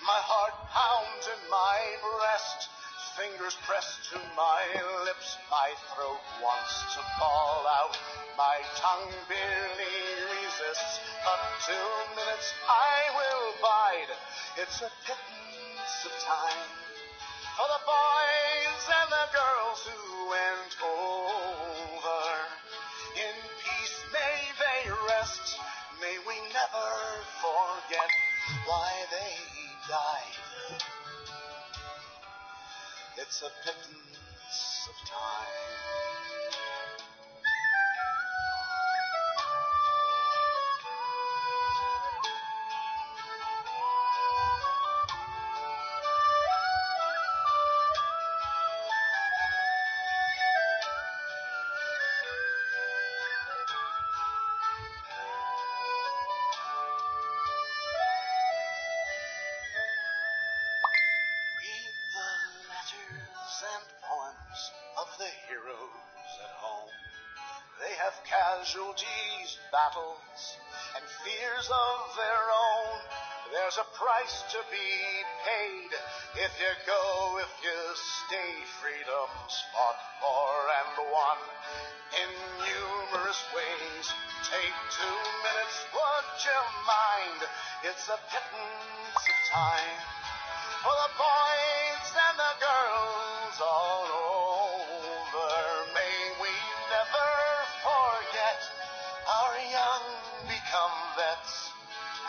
My heart pounds in my breast, fingers pressed to my lips. My throat wants to call out, my tongue barely resists. But 2 minutes I will bide. It's a pittance of time for the boys and the girls who went over. In peace may they rest, may we never forget why they died. It's a pittance of time. Read the letters and poems of the heroes at home. They have casualties, battles, and fears of their own. There's a price to be paid if you go, if you stay. Freedom's fought for and won in numerous ways. Take 2 minutes, would you mind? It's a pittance of time for the boys and the girls all over. May we never forget our young become vets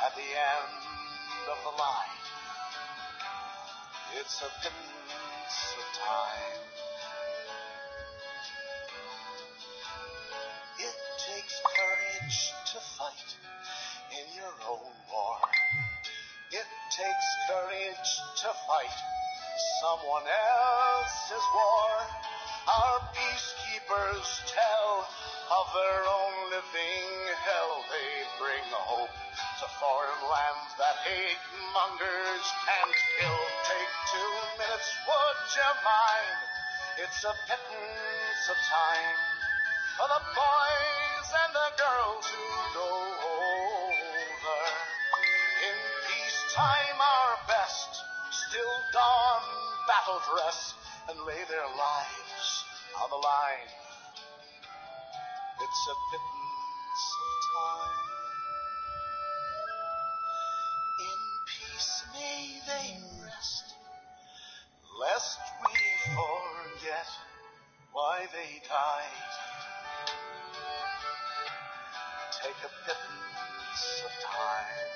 at the end of the line. It's a pittance of time. It takes courage to fight in your own war. It takes courage to fight someone else's war. Our peacekeepers tell of their own living hell. They bring hope to foreign lands that hate mongers can't kill. Take 2 minutes, would you mind? It's a pittance of time for the boys and the girls who go over. In peacetime our best still don battle dress and lay their lives on the line. It's a pittance of time. In peace may they rest, lest we forget why they died. Take a pittance of time.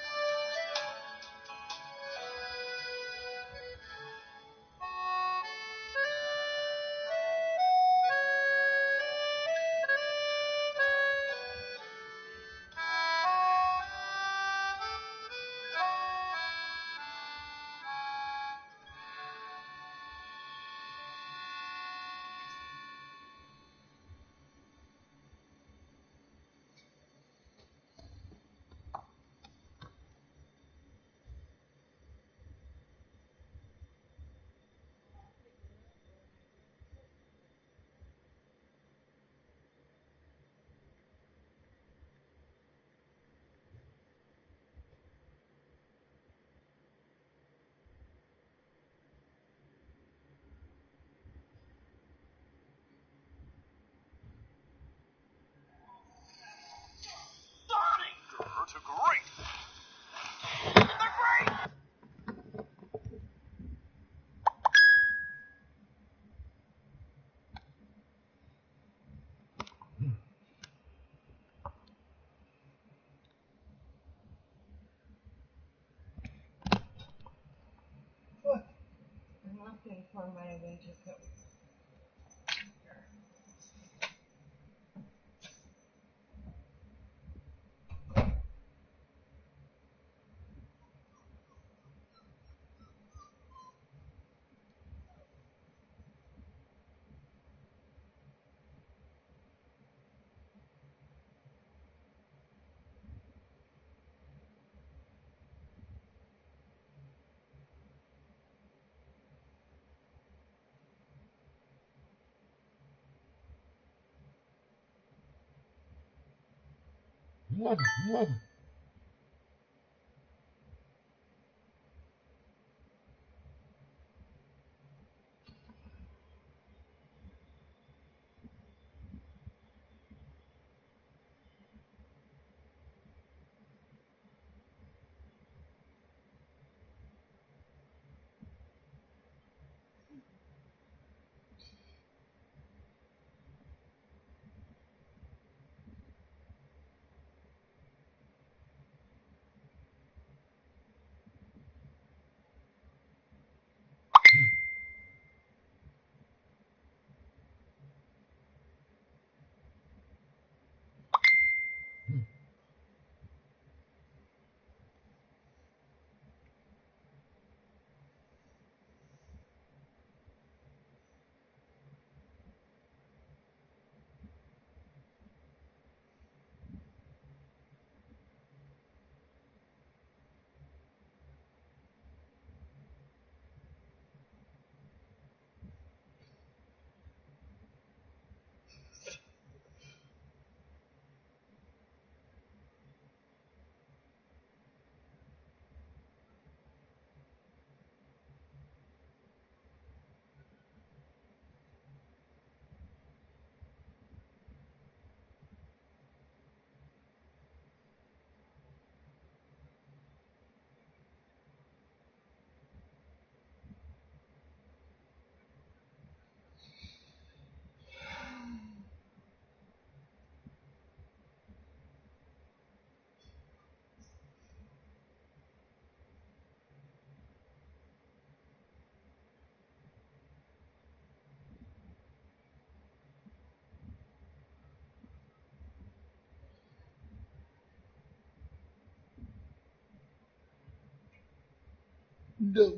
No.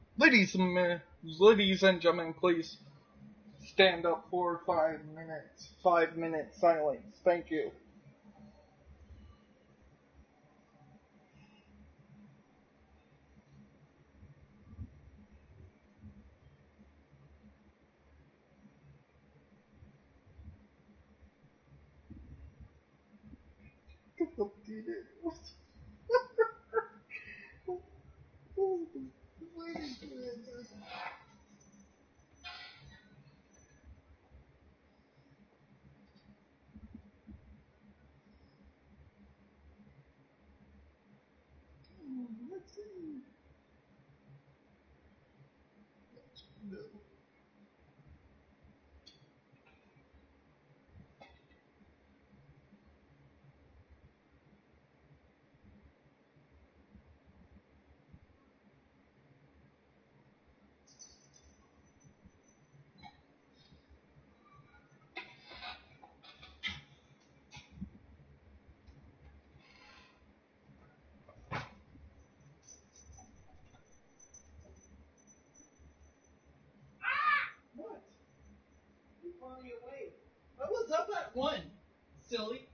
Ladies and gentlemen, please stand up for 5 minutes. 5 minute silence. Thank you. What? You brought me away. I was up at 1, silly.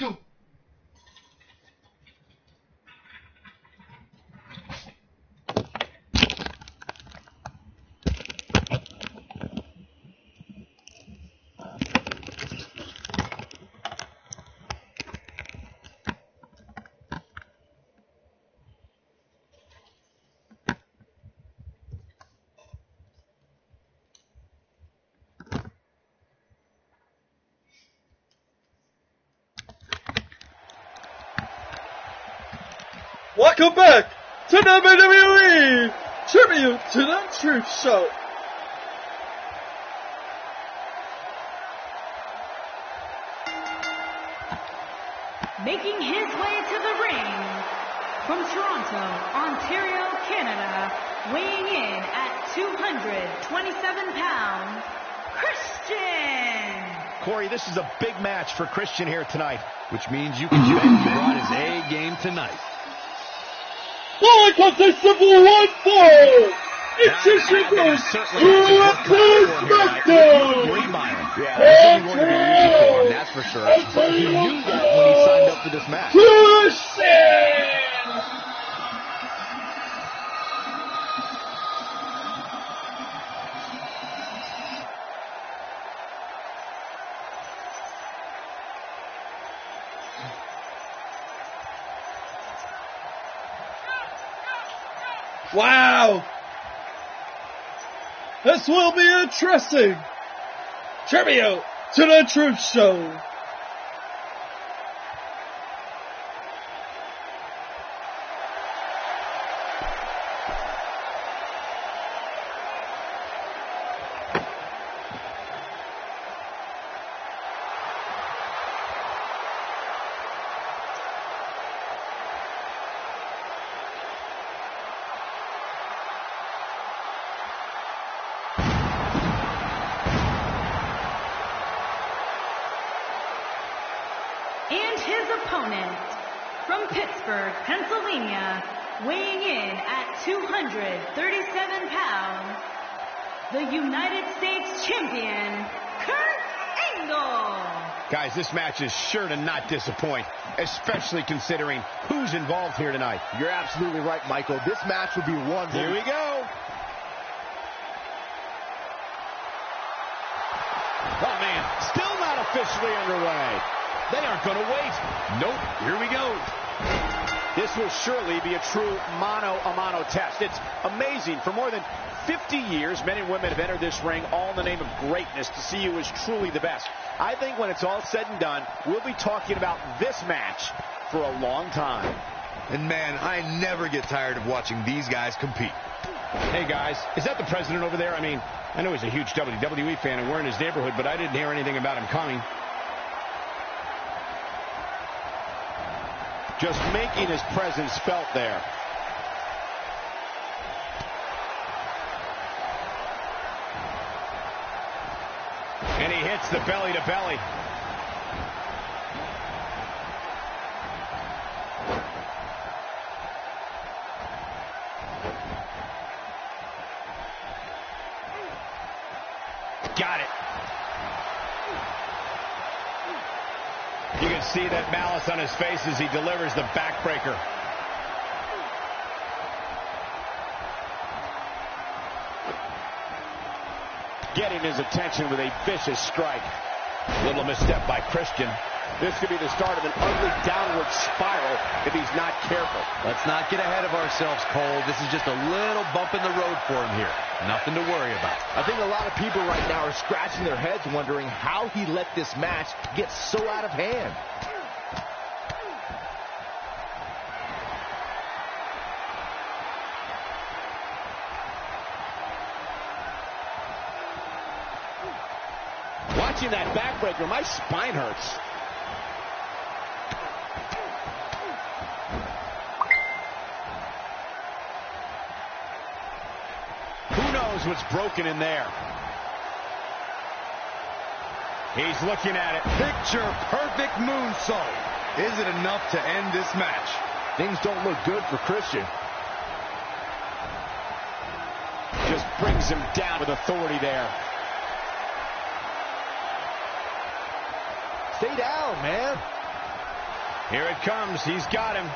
go. Welcome back to WWE Tribute to the Truth Show. Making his way to the ring from Toronto, Ontario, Canada, weighing in at 227 pounds, Christian. Corey, this is a big match for Christian here tonight, which means you can bet he brought his A game tonight. Well, contest of 1-4. It's your Chicago's SmackDown. Yeah, this isn't going to be easy for him, that's for sure. But he knew that when he signed up for this match. Christian. Wow! This will be interesting! Tribute to the Truth Show! And his opponent, from Pittsburgh, Pennsylvania, weighing in at 237 pounds, the United States Champion, Kurt Angle. Guys, this match is sure to not disappoint, especially considering who's involved here tonight. You're absolutely right, Michael. This match will be one. Here we go. Oh, man, still not officially underway. They aren't going to wait. Nope, here we go. This will surely be a true mano-a-mano test. It's amazing. For more than 50 years, men and women have entered this ring all in the name of greatness to see who is truly the best. I think when it's all said and done, we'll be talking about this match for a long time. And man, I never get tired of watching these guys compete. Hey guys, is that the president over there? I mean, I know he's a huge WWE fan and we're in his neighborhood, but I didn't hear anything about him coming. Just making his presence felt there. And he hits the belly to belly. Got it. You can see that malice on his face as he delivers the backbreaker. Getting his attention with a vicious strike. Little misstep by Christian. This could be the start of an ugly downward spiral if he's not careful. Let's not get ahead of ourselves, Cole. This is just a little bump in the road for him here. Nothing to worry about. I think a lot of people right now are scratching their heads wondering how he let this match get so out of hand. Watching that backbreaker, my spine hurts. Who knows what's broken in there? He's looking at it. Picture perfect moonsault. Is it enough to end this match? Things don't look good for Christian. Just brings him down with authority there. Stay down, man. Here it comes. He's got him.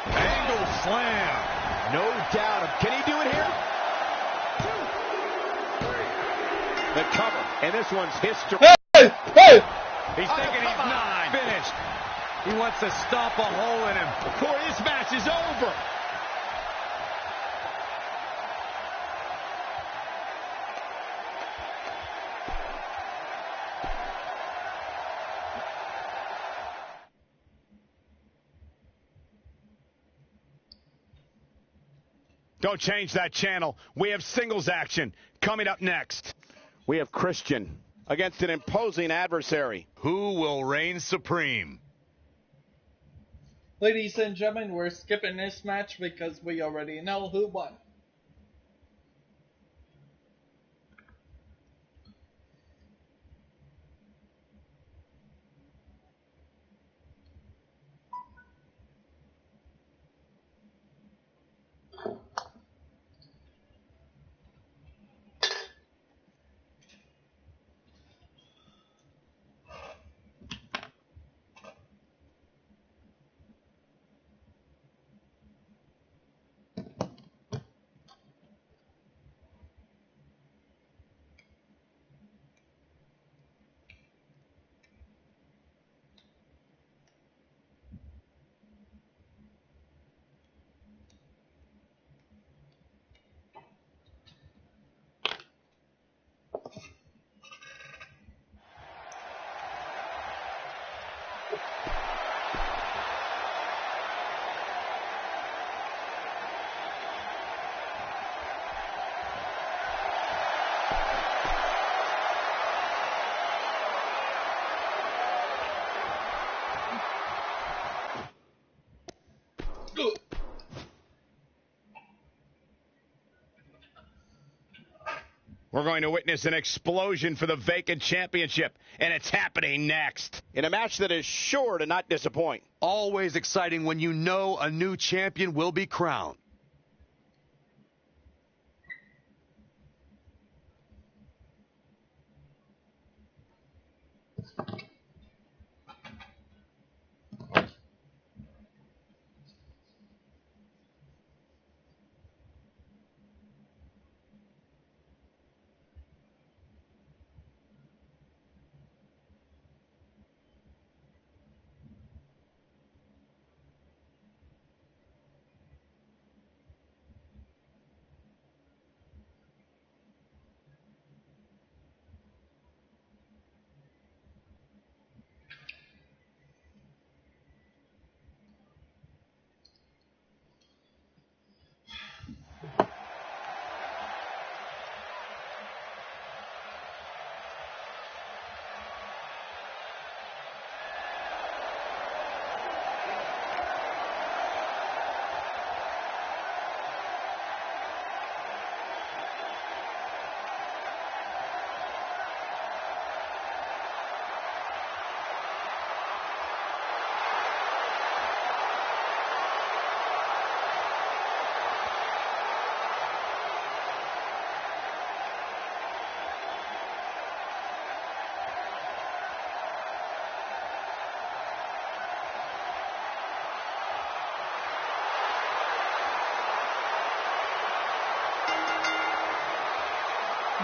Angle slam. No doubt. Can he do it here? The cover. And this one's history. Hey! Hey! He's thinking he's not finished. He wants to stop a hole in him. Corey, this match is over. Don't change that channel. We have singles action coming up next. We have Christian against an imposing adversary. Who will reign supreme? Ladies and gentlemen, we're skipping this match because we already know who won. We're going to witness an explosion for the vacant championship, and it's happening next. In a match that is sure to not disappoint. Always exciting when you know a new champion will be crowned.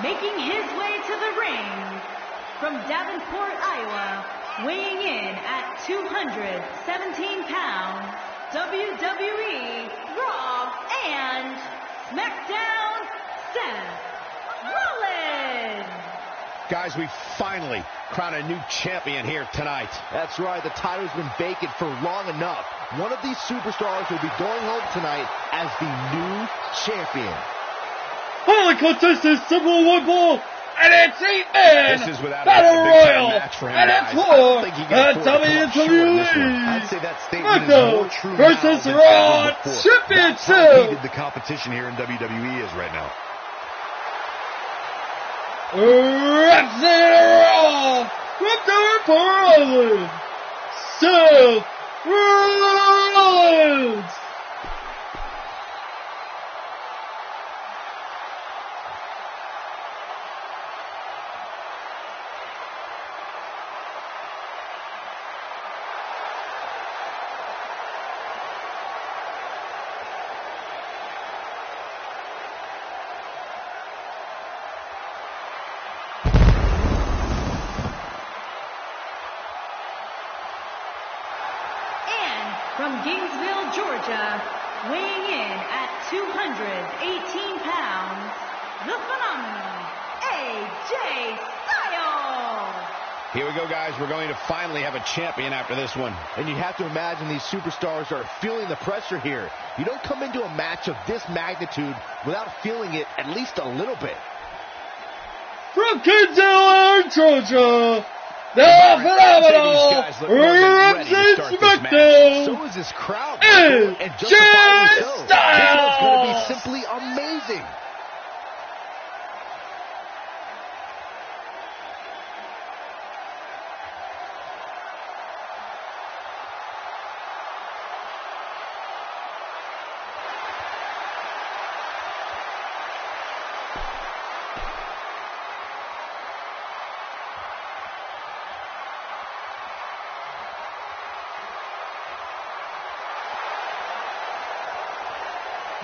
Making his way to the ring from Davenport, Iowa, weighing in at 217 pounds, WWE, Raw, and SmackDown, Seth Rollins. Guys, we finally crowned a new champion here tonight. That's right. The title's been vacant for long enough. One of these superstars will be going home tonight as the new champion. Holy contestant, Civil War Ball, and it's 8-man This is without Battle a big time Royal, match for him, and guys. it's I don't for think he can the afford to come up short in this one. I'd WWE say that statement is more true versus now than Raw ever before. That's how Championship. heated the competition here in WWE is right now. Representing Raw from Davenport, Iowa, Seth Rollins. from Gainesville, Georgia, weighing in at 218 pounds, the phenomenal AJ Styles. Here we go, guys. We're going to finally have a champion after this one. And you have to imagine these superstars are feeling the pressure here. You don't come into a match of this magnitude without feeling it at least a little bit. From Gainesville, Georgia, the phenomenal represents SmackDown. So is this crowd, Michael, and justifiably so. This one's going to be simply amazing.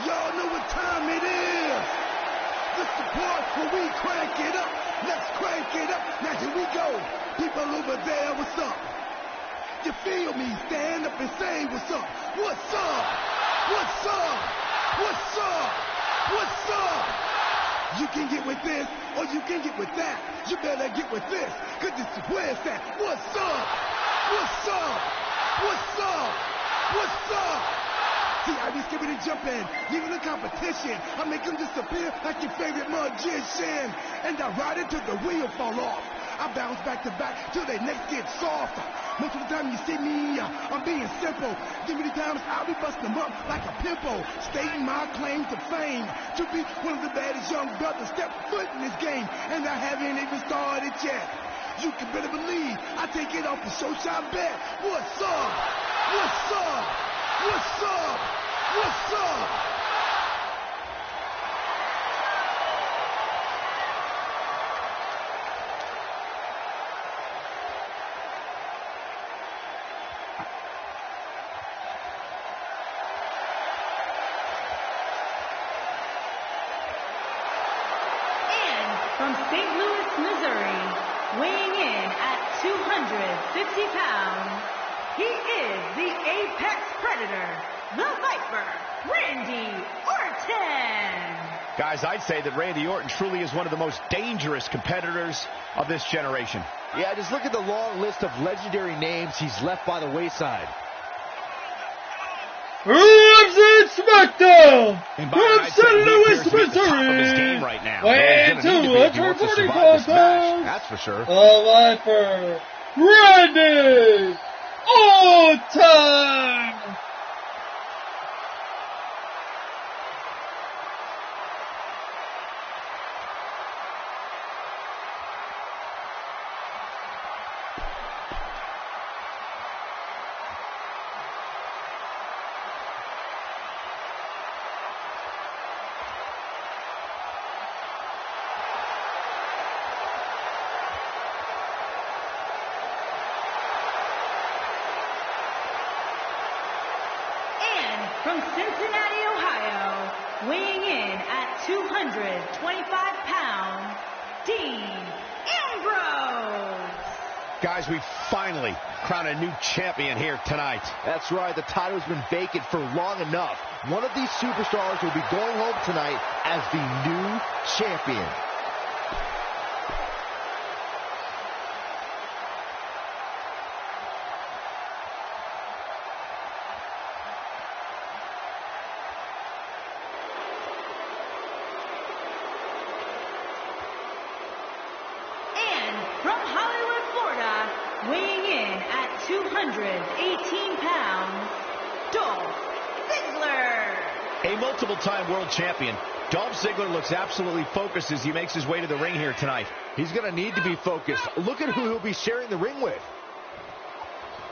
Y'all know what time it is. This is the part where we crank it up. Let's crank it up. Now here we go. People over there, what's up? You feel me? Stand up and say what's up. What's up? What's up? What's up? What's up? You can get with this or you can get with that. You better get with this, cause this is where it's at. What's up? What's up? What's up? What's up? See, I be skipping and jumping, leaving the competition. I make them disappear like your favorite magician. And I ride it till the wheel fall off. I bounce back to back till their necks get soft. Most of the time you see me, I'm being simple. Give me the times I'll be busting them up like a pimple. Stating my claim to fame, to be one of the baddest young brothers step foot in this game. And I haven't even started yet. You can better believe I take it off the show shot bet. What's up? What's up? What's up? What's up? And from St. Louis, Missouri, weighing in at 250 pounds, he is the Apex Predator, the Viper, Randy Orton. Guys, I'd say that Randy Orton truly is one of the most dangerous competitors of this generation. Yeah, just look at the long list of legendary names he's left by the wayside. Represents SmackDown from I'd say St. he Louis, appears to be at the top of his Missouri. game right now. Weighing He's gonna need to be if he wants to survive 244 this match, pounds. that's for sure. The Viper, Randy Orton. From Cincinnati, Ohio, weighing in at 225 pounds, Dean Ambrose. Guys, we finally crowned a new champion here tonight. That's right, the title's been vacant for long enough. One of these superstars will be going home tonight as the new champion. From Hollywood, Florida, weighing in at 218 pounds, Dolph Ziggler. A multiple-time world champion, Dolph Ziggler looks absolutely focused as he makes his way to the ring here tonight. He's going to need to be focused. Look at who he'll be sharing the ring with.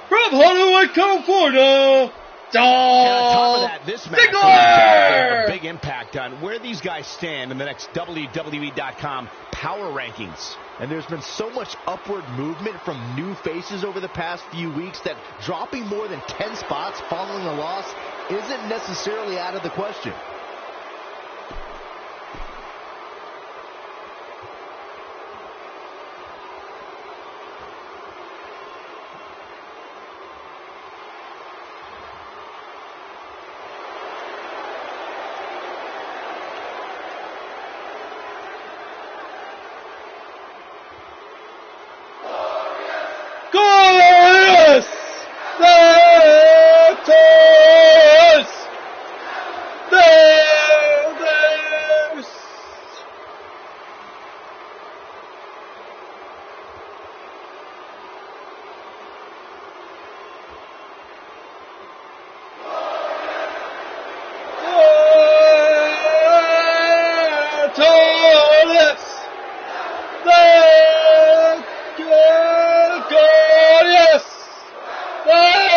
From Hollywood, California, And on top of that, this match will have a big impact on where these guys stand in the next WWE.com power rankings. And there's been so much upward movement from new faces over the past few weeks that dropping more than 10 spots following a loss isn't necessarily out of the question. Glorious!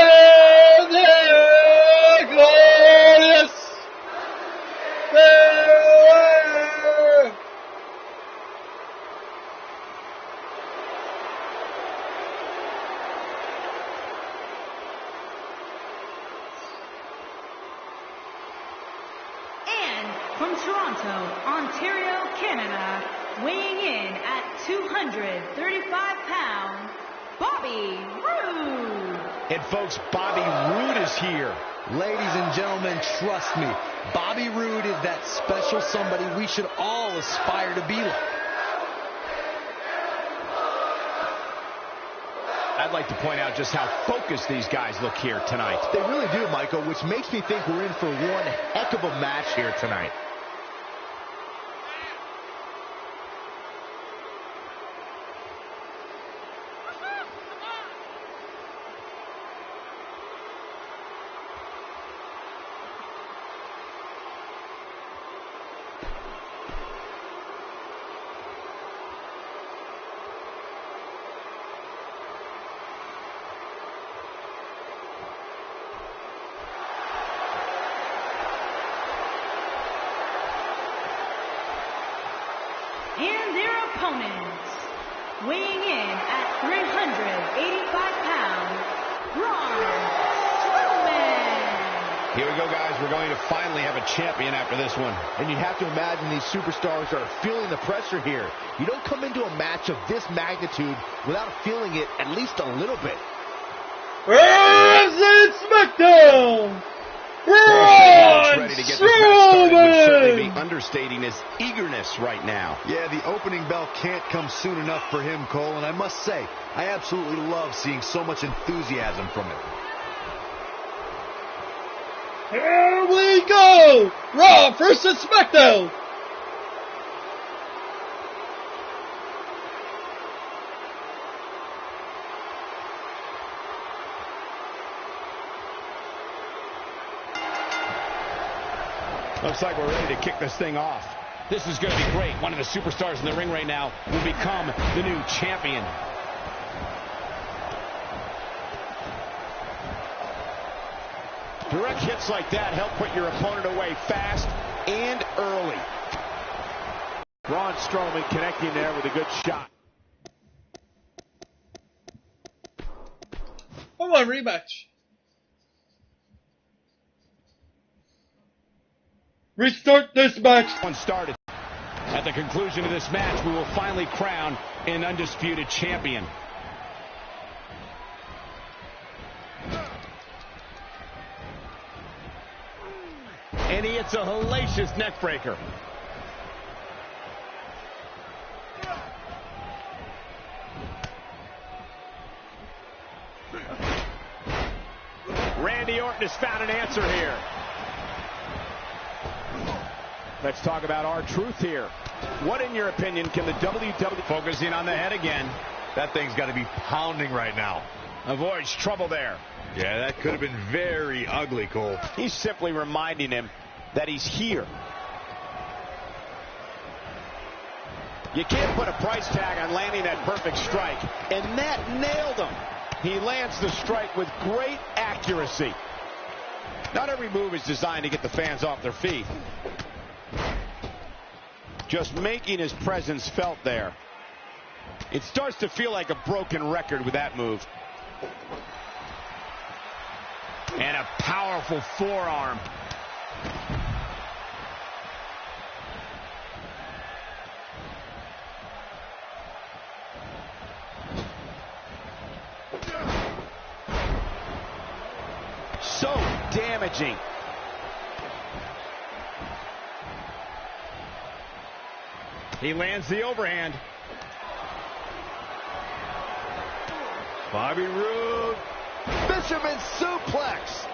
And from Toronto, Ontario, Canada, weighing in at 235 pounds, Bobby Roode. And folks, Bobby Roode is here. Ladies and gentlemen, trust me, Bobby Roode is that special somebody we should all aspire to be like. I'd like to point out just how focused these guys look here tonight. They really do, Michael, which makes me think we're in for one heck of a match here tonight. And their opponents, weighing in at 385 pounds, Braun Strowman. Here we go, guys. We're going to finally have a champion after this one. And you have to imagine these superstars are feeling the pressure here. You don't come into a match of this magnitude without feeling it at least a little bit. Wrestling SmackDown! Braun ready to get this match started would certainly be understating his eagerness right now. Yeah, the opening bell can't come soon enough for him, Cole, and I must say, I absolutely love seeing so much enthusiasm from him. Here we go! Raw versus SmackDown! Looks like we're ready to kick this thing off. This is going to be great. One of the superstars in the ring right now will become the new champion. Direct hits like that help put your opponent away fast and early. Braun Strowman connecting there with a good shot. I want a rematch. Restart this match. One started. At the conclusion of this match, we will finally crown an undisputed champion. And he hits a hellacious neckbreaker. Randy Orton has found an answer here. Let's talk about R-Truth here. What, in your opinion, can the WWE... Focusing on the head again. That thing's got to be pounding right now. Avoids trouble there. Yeah, that could have been very ugly, Cole. He's simply reminding him that he's here. You can't put a price tag on landing that perfect strike. And that nailed him. He lands the strike with great accuracy. Not every move is designed to get the fans off their feet. Just making his presence felt there. It starts to feel like a broken record with that move. And a powerful forearm. So damaging. He lands the overhand. Bobby Roode. Fisherman suplex.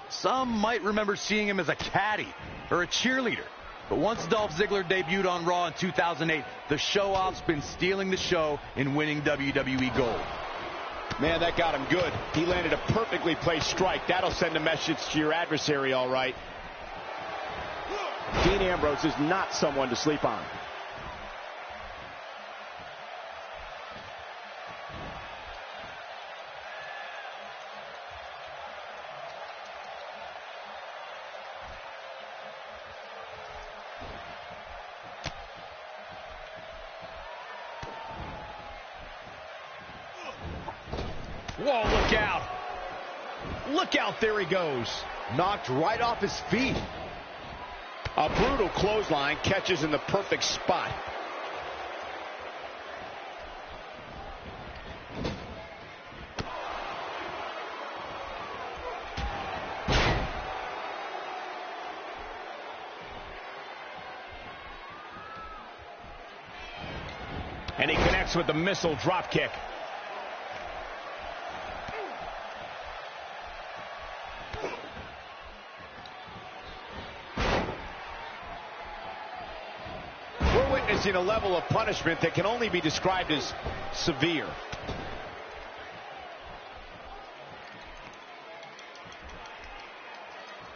Some might remember seeing him as a caddy or a cheerleader. But once Dolph Ziggler debuted on Raw in 2008, the show-off's been stealing the show and winning WWE Gold. Man, that got him good. He landed a perfectly placed strike. That'll send a message to your adversary, all right. Dean Ambrose is not someone to sleep on. Whoa, look out. Look out, there he goes. Knocked right off his feet. A brutal clothesline, catches in the perfect spot. And he connects with the missile drop kick. We're witnessing a level of punishment that can only be described as severe.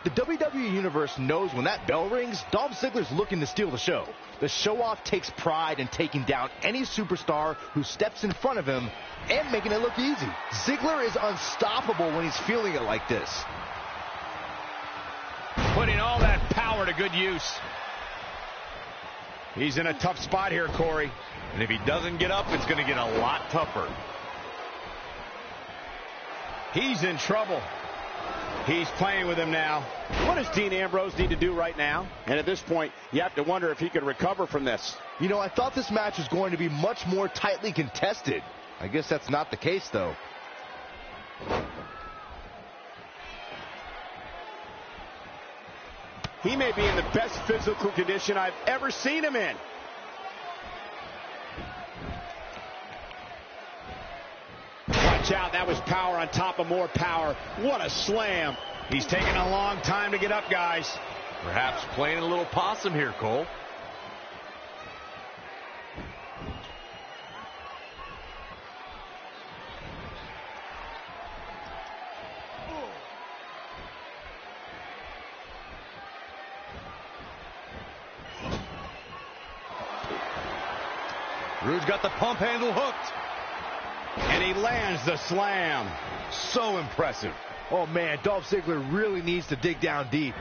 The WWE Universe knows when that bell rings, Dolph Ziggler's looking to steal the show. The show-off takes pride in taking down any superstar who steps in front of him and making it look easy. Ziggler is unstoppable when he's feeling it like this. Putting all that power to good use. He's in a tough spot here, Corey. And if he doesn't get up, it's going to get a lot tougher. He's in trouble. He's playing with him now. What does Dean Ambrose need to do right now? And at this point, you have to wonder if he can recover from this. You know, I thought this match was going to be much more tightly contested. I guess that's not the case, though. He may be in the best physical condition I've ever seen him in. Watch out, that was power on top of more power. What a slam. He's taking a long time to get up, guys. Perhaps playing a little possum here, Cole. Rude's got the pump handle hooked. And he lands the slam. So impressive. Oh, man, Dolph Ziggler really needs to dig down deep.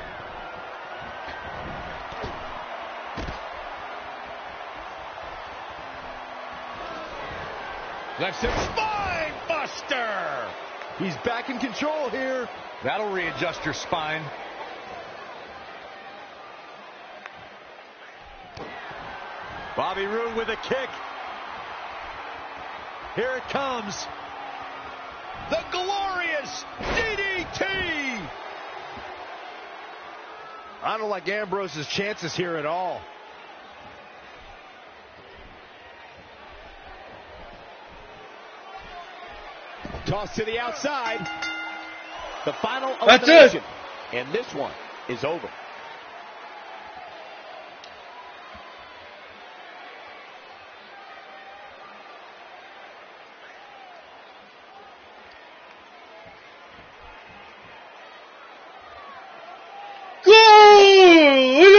Left him spine buster. He's back in control here. That'll readjust your spine. Bobby Roode with a kick. Here it comes. The glorious DDT. I don't like Ambrose's chances here at all. Toss to the outside. The final That's elimination. it. And this one is over.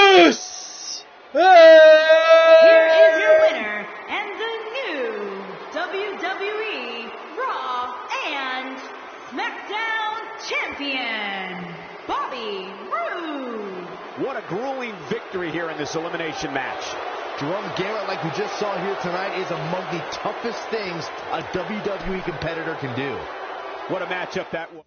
Goodness! Here is your winner and the new WWE Raw and SmackDown Champion, Bobby Roode. What a grueling victory here in this elimination match. To run the gamut like we just saw here tonight is among the toughest things a WWE competitor can do. What a matchup that was.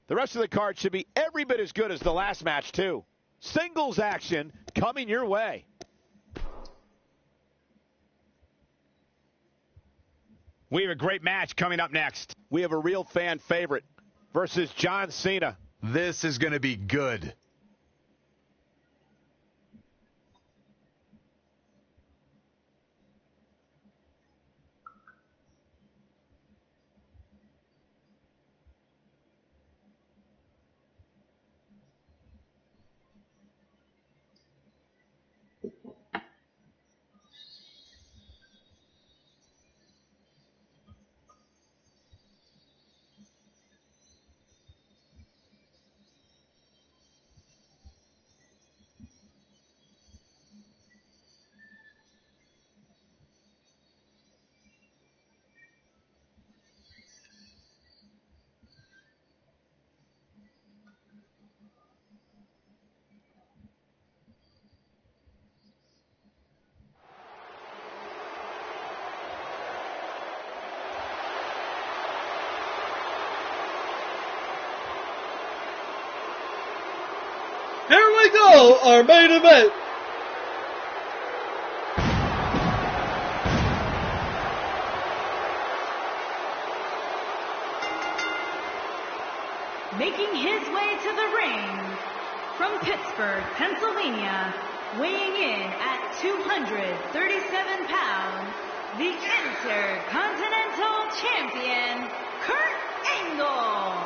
The rest of the card should be every bit as good as the last match, too. Singles action coming your way. We have a great match coming up next. We have a real fan favorite versus John Cena. This is going to be good. we go, our main event. Making his way to the ring from Pittsburgh, Pennsylvania, weighing in at 237 pounds, the Intercontinental Champion, Kurt Angle.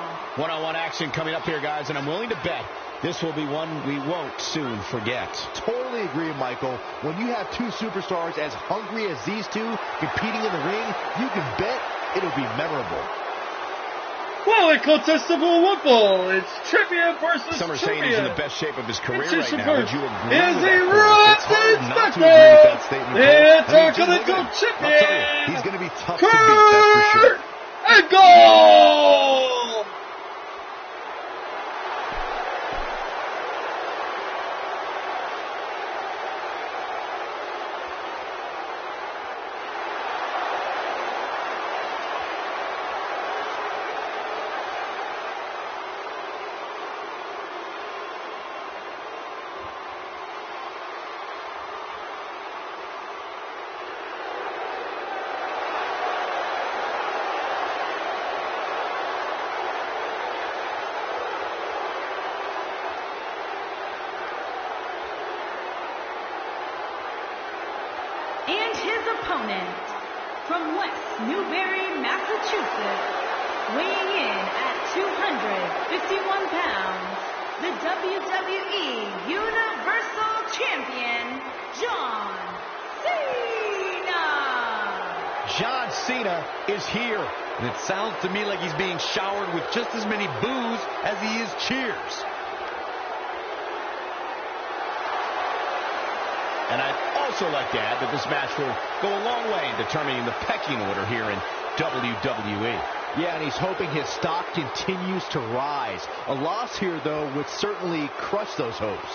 One-on-one action coming up here, guys, and I'm willing to bet this will be one we won't soon forget. Totally agree, Michael. When you have two superstars as hungry as these two competing in the ring, you can bet it'll be memorable. Well, it contestable football. It's trivia versus Some are trivia. saying he's in the best shape of his career It's right now. Would you agree Is with he that? right? It's hard not to agree with that statement. The Intercontinental I'll tell Champion. you, he's going to be tough to beat, that's for sure. Angle! And his opponent from West Newbury, Massachusetts, weighing in at 251 pounds, the WWE Universal Champion, John Cena. John Cena is here. And it sounds to me like he's being showered with just as many boos as he is cheers. And I'd also like to add that this match will go a long way in determining the pecking order here in WWE. Yeah, and he's hoping his stock continues to rise. A loss here, though, would certainly crush those hopes.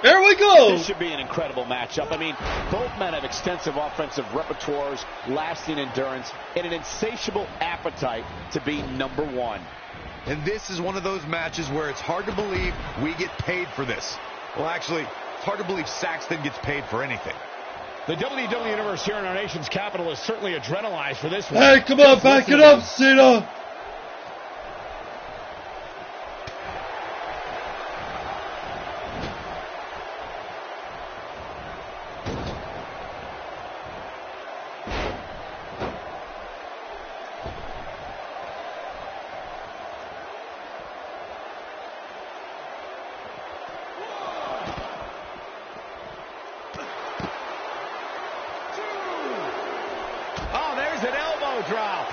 There we go. This should be an incredible matchup. I mean, both men have extensive offensive repertoires, lasting endurance, and an insatiable appetite to be number one. And this is one of those matches where it's hard to believe we get paid for this. Well, actually, it's hard to believe Saxton gets paid for anything. The WWE Universe here in our nation's capital is certainly adrenalized for this one. Hey, come on, back it up, Cena. Oh, there's an elbow drop.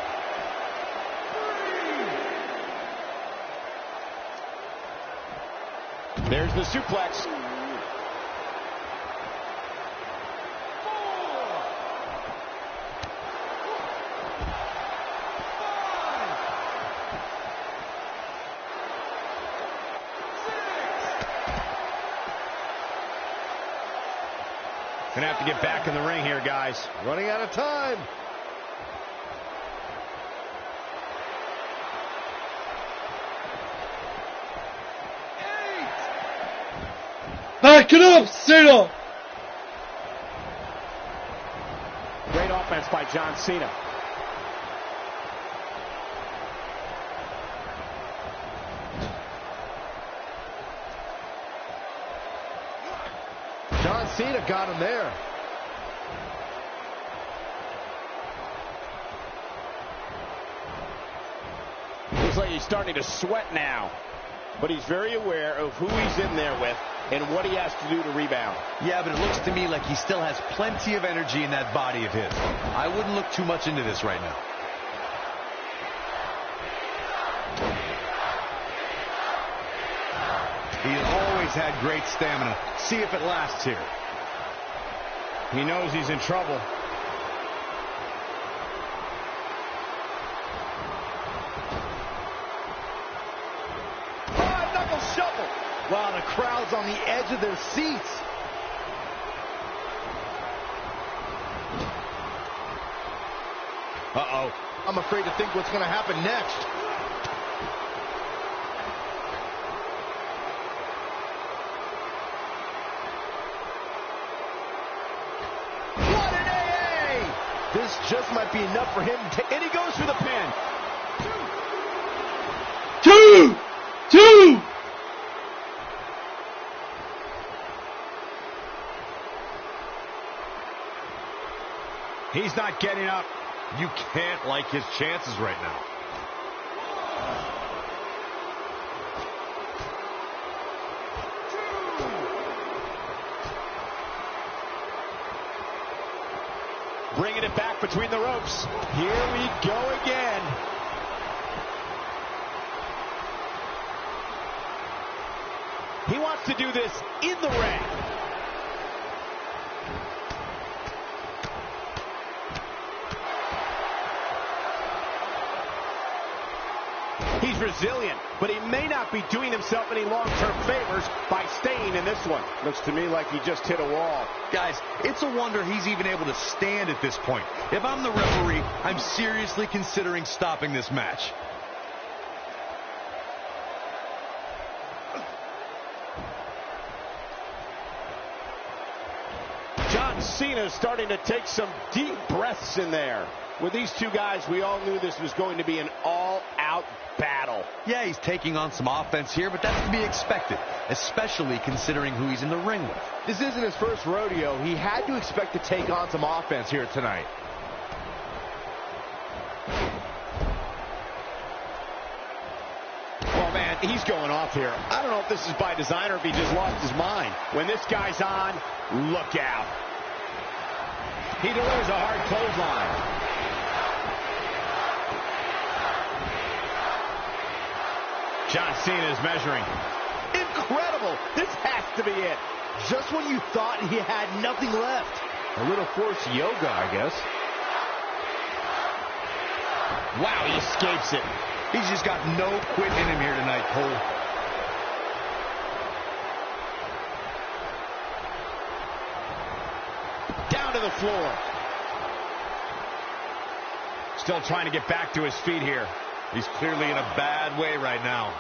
There's the suplex. Gonna have to get back in the ring here, guys. Running out of time. Back it up, Cena. Great offense by John Cena. John Cena got him there. Looks like he's starting to sweat now. But he's very aware of who he's in there with and what he has to do to rebound. Yeah, but it looks to me like he still has plenty of energy in that body of his. I wouldn't look too much into this right now. He's always had great stamina. See if it lasts here. He knows he's in trouble. double shuffle. Wow, the crowd's on the edge of their seats. Uh-oh. I'm afraid to think what's going to happen next. What an AA! This just might be enough for him. And he goes for the pin. Two! He's not getting up. You can't like his chances right now. Bringing it back between the ropes. Here we go again. He wants to do this in the ring. He's resilient, but he may not be doing himself any long-term favors by staying in this one. Looks to me like he just hit a wall. Guys, it's a wonder he's even able to stand at this point. If I'm the referee, I'm seriously considering stopping this match. John Cena starting to take some deep breaths in there. With these two guys, we all knew this was going to be an all-out battle. Yeah, he's taking on some offense here, but that's to be expected, especially considering who he's in the ring with. This isn't his first rodeo. He had to expect to take on some offense here tonight. Well, man, he's going off here. I don't know if this is by design or if he just lost his mind. When this guy's on, look out. He delivers a hard clothesline. John Cena is measuring. Incredible! This has to be it. Just when you thought he had nothing left. A little forced yoga, I guess. Wow, he escapes it. He's just got no quit in him here tonight, Cole. Down to the floor. Still trying to get back to his feet here. He's clearly in a bad way right now.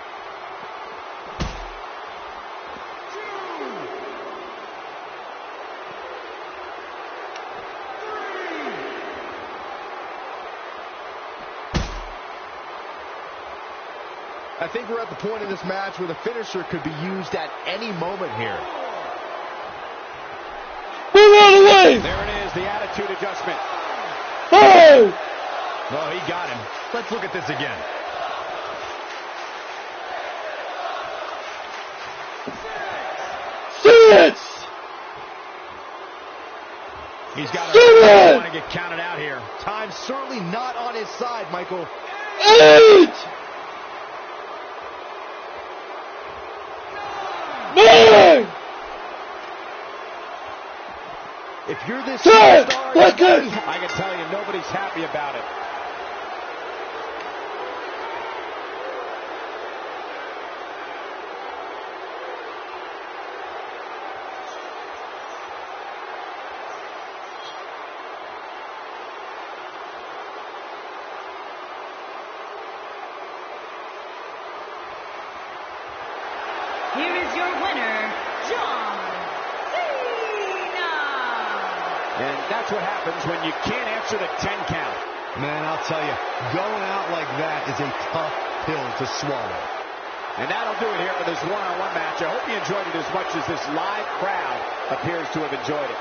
I think we're at the point in this match where the finisher could be used at any moment here. Move out of the way! There it is, the attitude adjustment. Oh! Well, he got him. Let's look at this again. Six! He's got to want to get counted out here. Time's certainly not on his side, Michael. 8! 9! If you're this 10! superstar, I can tell you nobody's happy about it. Here is your winner, John Cena. And that's what happens when you can't answer the 10 count. Man, I'll tell you, going out like that is a tough pill to swallow. And that'll do it here for this one-on-one match. I hope you enjoyed it as much as this live crowd appears to have enjoyed it.